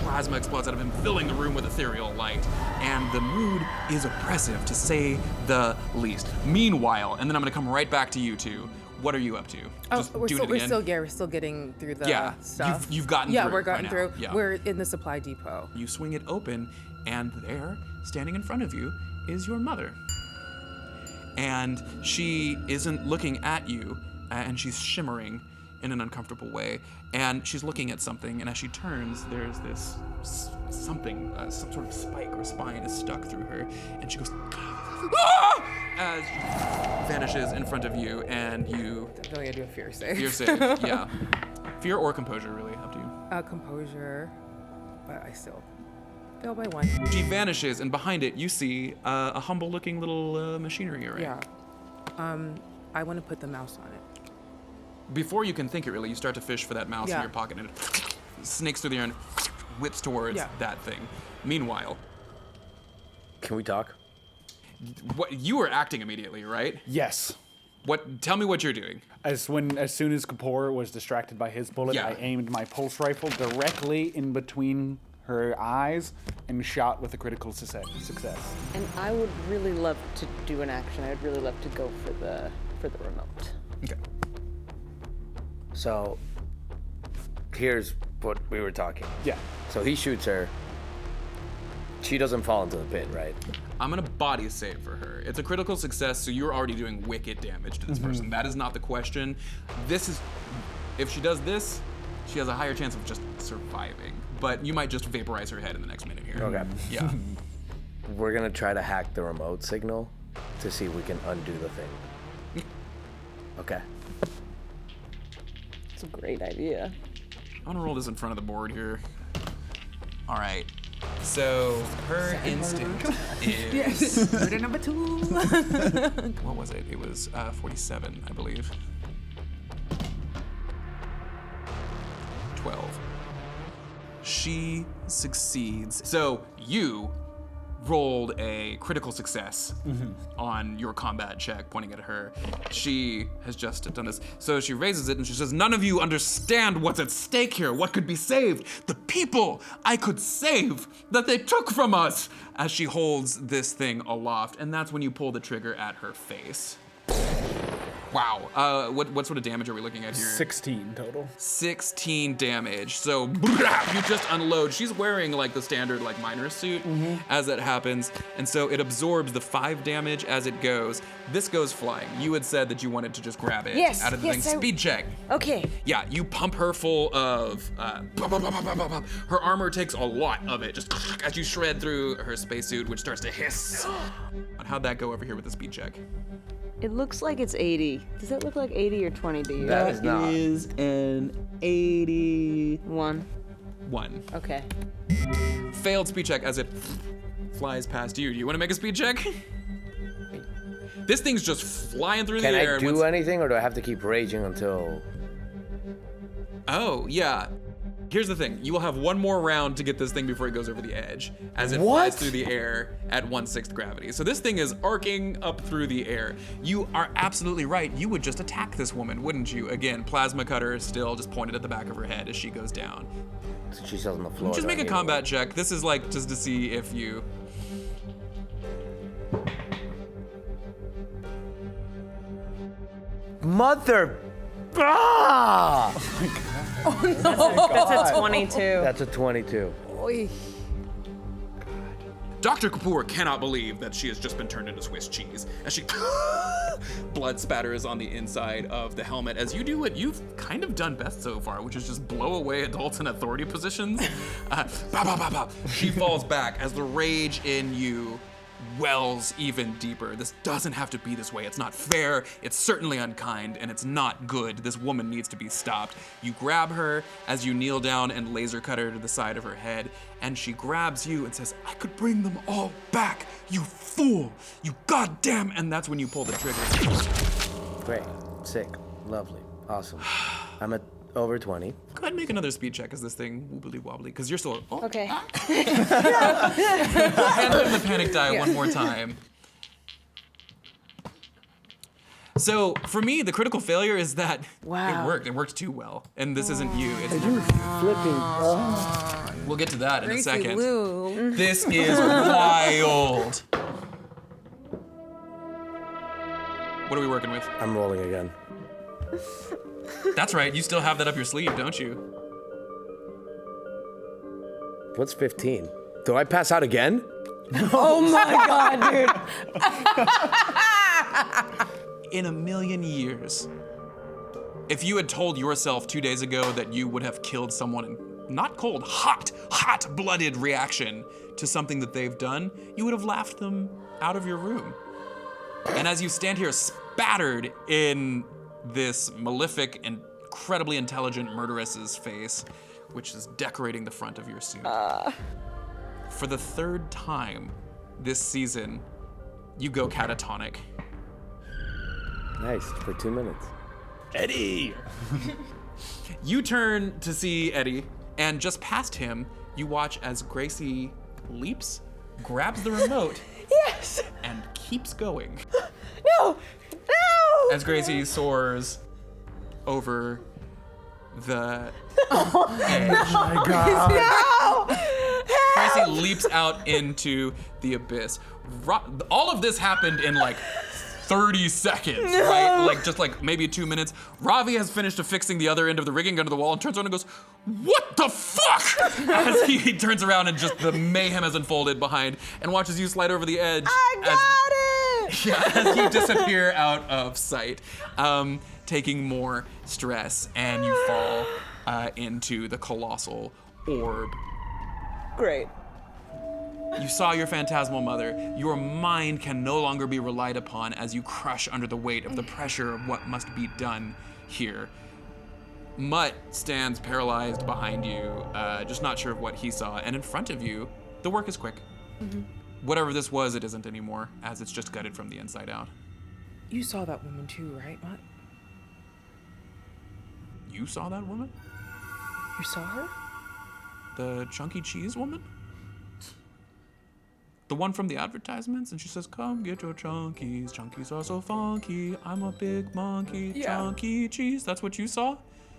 plasma explodes out of him, filling the room with ethereal light. And the mood is oppressive, to say the least. Meanwhile, and then I'm gonna come right back to you two. What are you up to? Just we're doing it again? we're still getting through the stuff. You've gotten through. Yeah, we're gotten right through. now. Yeah. We're in the supply depot. You swing it open, and there, standing in front of you, is your mother. And she isn't looking at you, and she's shimmering in an uncomfortable way, and she's looking at something, and as she turns, there's this something, some sort of spike or spine is stuck through her, and she goes, "Ah!" as she vanishes in front of you, and you... Definitely gotta do a fear save. Fear save, yeah. Fear or composure, really, up to you. Composure, but I still fail by 1. She vanishes, and behind it, you see a humble-looking little machinery array. Yeah. I want to put the mouse on it. Before you can think it really, you start to fish for that mouse in Yeah. your pocket, and it snakes through the air and whips towards that thing. Meanwhile, Can we talk? what you were acting immediately, right? Yes. Tell me what you're doing. As soon as Kapoor was distracted by his bullet, Yeah. I aimed my pulse rifle directly in between her eyes and shot with a critical success. And I would really love to do an action. I would really love to go for the remote. Okay. So, here's what we were talking. Yeah. So he shoots her. She doesn't fall into the pit, right? I'm gonna body save for her. It's a critical success, so you're already doing wicked damage to this person. That is not the question. This is, if she does this, she has a higher chance of just surviving. But you might just vaporize her head in the next minute here. Okay. Yeah. We're gonna try to hack the remote signal to see if we can undo the thing. Okay. It's a great idea. I'm gonna roll this in front of the board here. All right. So her instinct is. Murder number 2. What was it? It was 47, I believe. 12. She succeeds. So you rolled a critical success on your combat check, pointing at her. She has just done this. So she raises it and she says, "None of you understand what's at stake here. What could be saved? The people I could save that they took from us," as she holds this thing aloft. And that's when you pull the trigger at her face. Wow. What sort of damage are we looking at here? 16 total. 16 damage. So you just unload. She's wearing like the standard like miner suit as that happens, and so it absorbs the 5 damage as it goes. This goes flying. You had said that you wanted to just grab it Yes, out of the yes, thing. Speed check. Okay. Yeah, you pump her full of. Her armor takes a lot of it, just as you shred through her spacesuit, which starts to hiss. How'd that go over here with the speed check? It looks like it's 80. Does that look like 80 or 20 to you? That is not. Is an 81. 1. Okay. Failed speed check as it flies past you. Do you want to make a speed check? This thing's just flying through Can the air. I do anything, or do I have to keep raging until? Oh, yeah. Here's the thing. You will have one more round to get this thing before it goes over the edge, as it What? flies through the air at 1/6 gravity. So this thing is arcing up through the air. You are absolutely right. You would just attack this woman, wouldn't you? Again, plasma cutter is still just pointed at the back of her head as she goes down. So she's on the floor. Just do I make a need combat check. This is like just to see if you... Mother. Ah! That's a 22. That's a 22. Dr. Kapoor cannot believe that she has just been turned into Swiss cheese as she blood spatters on the inside of the helmet as you do what you've kind of done best so far, which is just blow away adults in authority positions. Bah, bah, bah, bah. She falls back as the rage in you wells even deeper. This doesn't have to be this way. It's not fair, it's certainly unkind, and it's not good. This woman needs to be stopped. You grab her as you kneel down and laser cut her to the side of her head, and she grabs you and says, I could bring them all back, you fool, you goddamn, and that's when you pull the trigger. Great. Sick. Lovely. Awesome. I'm at over 20. Go ahead and make another speed check as this thing wobbly wobbly, because you're still, Okay. hand him the panic die one more time. So for me, the critical failure is that Wow. it worked. It worked too well, and this isn't you. It's Flipping. We'll get to that in a Gracie second. Lou. This is wild. What are we working with? I'm rolling again. That's right. You still have that up your sleeve, don't you? What's 15? Do I pass out again? Oh my god, dude. In a million years, if you had told yourself 2 days ago that you would have killed someone in not cold, hot-blooded reaction to something that they've done, you would have laughed them out of your room. And as you stand here spattered in this malefic, incredibly intelligent murderess's face, which is decorating the front of your suit. For the third time this season, you go catatonic. Nice. For 2 minutes. Eddie! You turn to see Eddie, and just past him, you watch as Gracie leaps, grabs the remote, Yes. and keeps going. No. No. As Gracie soars over the edge. My God. No. Gracie leaps out into the abyss. All of this happened in like 30 seconds, right? Like just like maybe 2 minutes. Ravi has finished affixing the other end of the rigging gun to the wall and turns around and goes, what the fuck? As he turns around and just the mayhem has unfolded behind and watches you slide over the edge. I got it. Yeah, as you disappear out of sight, taking more stress, and you fall into the colossal orb. Great. You saw your phantasmal mother. Your mind can no longer be relied upon as you crush under the weight of the pressure of what must be done here. Mutt stands paralyzed behind you, just not sure of what he saw, and in front of you, the work is quick. Mm-hmm. Whatever this was, it isn't anymore, as it's just gutted from the inside out. You saw that woman too, right, Matt? You saw that woman? You saw her? The chunky cheese woman? The one from the advertisements, and she says, come get your chunkies. Chunkies are so funky. I'm a big monkey. Yeah. Chunky cheese. That's what you saw?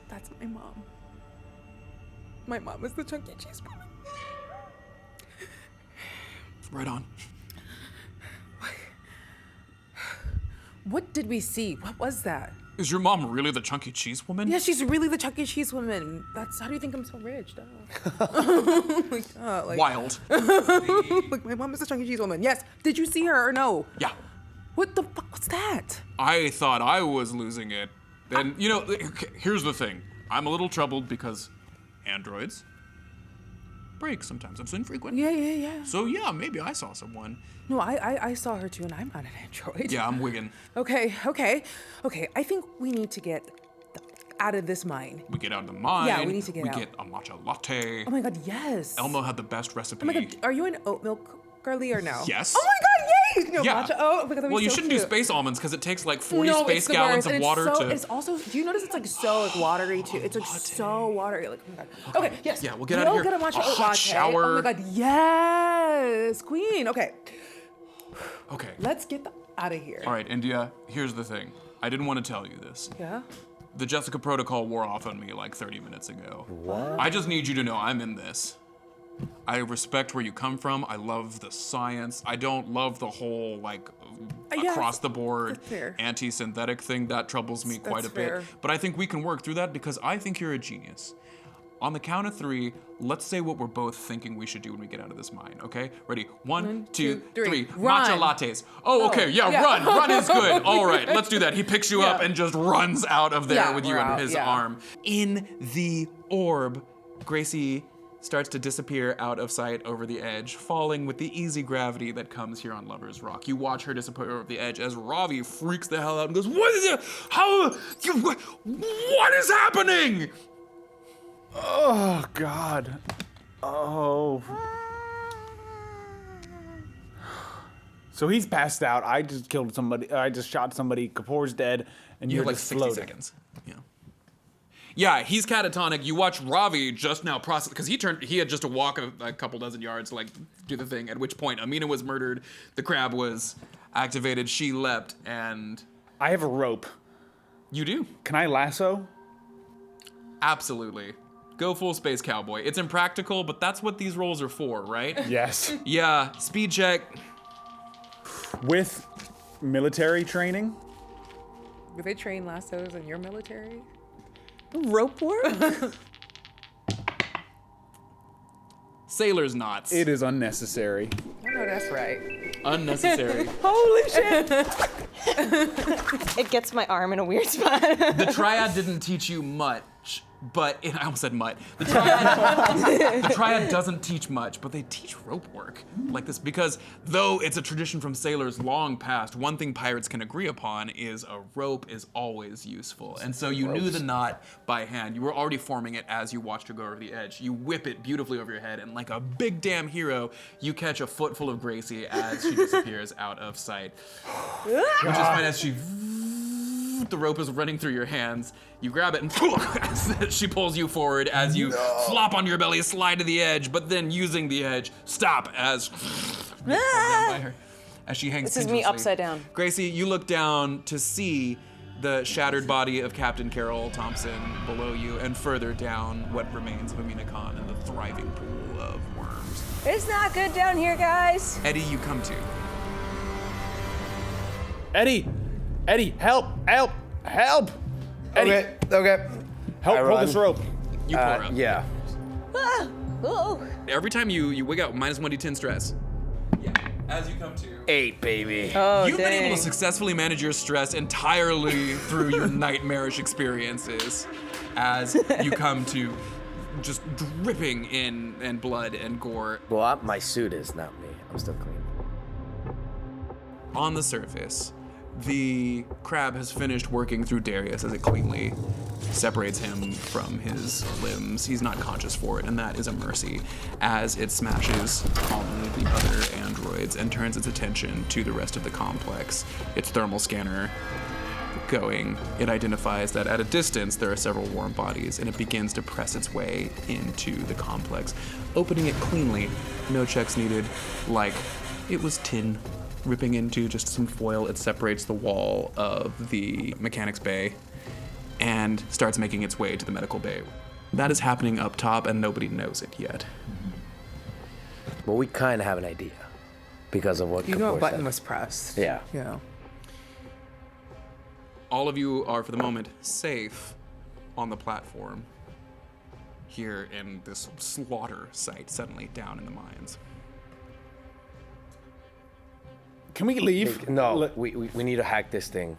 That's my mom. My mom is the chunky cheese woman. Right on. What did we see? What was that? Is your mom really the chunky cheese woman? Yeah, she's really the chunky cheese woman. That's how do you think I'm so rich? Duh. Wild. Like my mom is the chunky cheese woman. Yes. Did you see her or no? Yeah. What the fuck was that? I thought I was losing it. And, you know, here's the thing. I'm a little troubled because androids break sometimes. It's infrequent. Yeah. So, yeah, maybe I saw someone. No, I saw her too, and I'm not an android. Yeah, I'm wigging. Okay. I think we need to get out of this mine. We get out of the mine. Yeah, we need to get out. We get a matcha latte. Oh my god, yes. Elmo had the best recipe. Oh my god, are you an oat milk girly or no? Yes. Oh my god, yay! No, Yeah. matcha. Oh my god, that'd be Well, you so shouldn't cute. do space almonds because it takes like 40 No, space it's the gallons worst, of and water it's so, to. It's also. Do you notice it's like so like watery too? It's like so watery. Like oh my god. Okay, yes. Yeah, we'll get out of here. Get a matcha A oat hot latte. shower. Oh my god, yes, queen. Okay, Okay. let's get out of here. All right, India, here's the thing. I didn't want to tell you this. Yeah. The Jessica protocol wore off on me like 30 minutes ago. What? I just need you to know I'm in this. I respect where you come from. I love the science. I don't love the whole Yeah, across the board that's fair. anti-synthetic thing. That troubles me quite a That's bit. fair. But I think we can work through that because I think you're a genius. On the count of 3, let's say what we're both thinking we should do when we get out of this mine, okay? Ready? 1, 2, 3. Matcha Run. lattes. Oh, okay, yeah, run. Run is good. All right, let's do that. He picks you up and just runs out of there Yeah, with you we're under out, his yeah. arm. In the orb, Gracie starts to disappear out of sight over the edge, falling with the easy gravity that comes here on Lover's Rock. You watch her disappear over the edge as Ravi freaks the hell out and goes, "What is it? What is happening?" Oh, God. Oh. So he's passed out. I just killed somebody. I just shot somebody. Kapoor's dead. And You you're have like just 60 floating. seconds. Yeah. Yeah, he's catatonic. You watch Ravi just now process, because he had just to walk a couple dozen yards to do the thing, at which point Amina was murdered, the crab was activated, she leapt, and I have a rope. you do. Can I lasso? Absolutely. Go full space cowboy. It's impractical, but that's what these roles are for, right? Yes. Yeah, speed check. With military training? Do they train lassos in your military? Rope work? Sailor's knots. It is unnecessary. I know that's right. Unnecessary. Holy shit! It gets my arm in a weird spot. The triad didn't teach you much, but I almost said mutt. The triad doesn't teach much, but they teach rope work like this because though it's a tradition from sailors long past, one thing pirates can agree upon is a rope is always useful. And so you knew the knot by hand. You were already forming it as you watched her go over the edge. You whip it beautifully over your head, and like a big damn hero, you catch a footful of Gracie as she disappears out of sight. Which is fine as the rope is running through your hands. You grab it and she pulls you forward as you flop on your belly, slide to the edge, but then using the edge, stop as down by her as she hangs. This is me tenderly. upside down. Gracie, you look down to see the shattered body of Captain Carol Thompson below you, and further down what remains of Amina Khan in the thriving pool of worms. It's not good down here, guys. Eddie, you come to. Eddie, help! Eddie, Okay. help I pull run. this rope. You pull her up. Yeah. Ah, oh. Every time you wig out, minus 1d10 stress. Yeah. As you come to. 8, baby. Oh, You've been able dang. to successfully manage your stress entirely through your nightmarish experiences as you come to just dripping in blood and gore. Well, my suit is not me. I'm still clean. On the surface, the crab has finished working through Darius as it cleanly separates him from his limbs. He's not conscious for it, and that is a mercy as it smashes all of the other androids and turns its attention to the rest of the complex. Its thermal scanner going, it identifies that at a distance there are several warm bodies, and it begins to press its way into the complex, opening it cleanly, no checks needed, like it was tin. Ripping into just some foil, it separates the wall of the mechanics bay and starts making its way to the medical bay. That is happening up top, and nobody knows it yet. But we kind of have an idea because of what You know Kapoor what button said. was pressed. Yeah. Yeah. All of you are, for the moment, safe on the platform here in this slaughter site suddenly down in the mines. Can we leave? No, we need to hack this thing.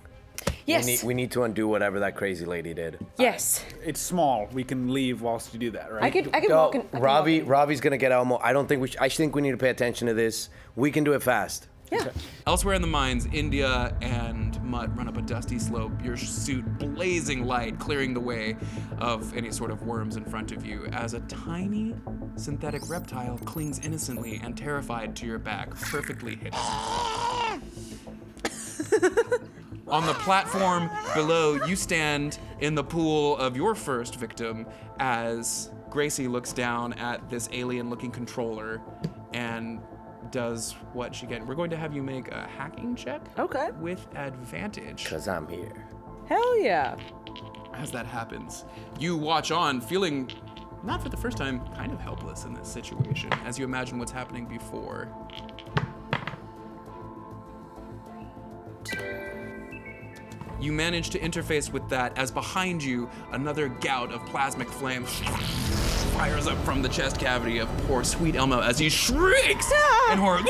Yes. We need to undo whatever that crazy lady did. Yes. It's small. We can leave whilst you do that, right? I could walk in. I could walk in. Ravi's gonna get Elmo. I don't think I think we need to pay attention to this. We can do it fast. Yeah. Elsewhere in the mines, India and Mutt run up a dusty slope, your suit blazing light, clearing the way of any sort of worms in front of you, as a tiny synthetic reptile clings innocently and terrified to your back, perfectly hidden. On the platform below, you stand in the pool of your first victim as Gracie looks down at this alien-looking controller and does what she can. We're going to have you make a hacking check. Okay. With advantage. Cause I'm here. Hell yeah. As that happens, you watch on, feeling not for the first time, kind of helpless in this situation as you imagine what's happening before. You manage to interface with that as behind you, another gout of plasmic flame fires up from the chest cavity of poor sweet Elmo as he shrieks in horror.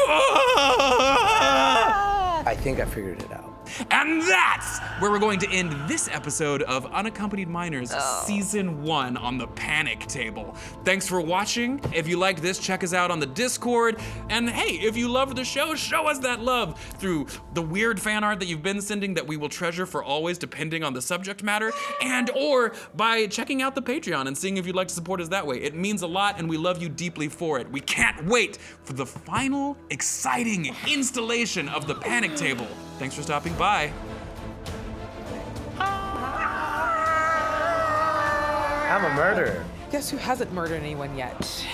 I think I figured it out. And that's where we're going to end this episode of Unaccompanied Minors Season 1 on the Panic Table. Thanks for watching. If you liked this, check us out on the Discord. And hey, if you loved the show, show us that love through the weird fan art that you've been sending that we will treasure for always depending on the subject matter, and or by checking out the Patreon and seeing if you'd like to support us that way. It means a lot and we love you deeply for it. We can't wait for the final exciting installation of the Panic Table. Thanks for stopping by. I'm a murderer. Guess who hasn't murdered anyone yet?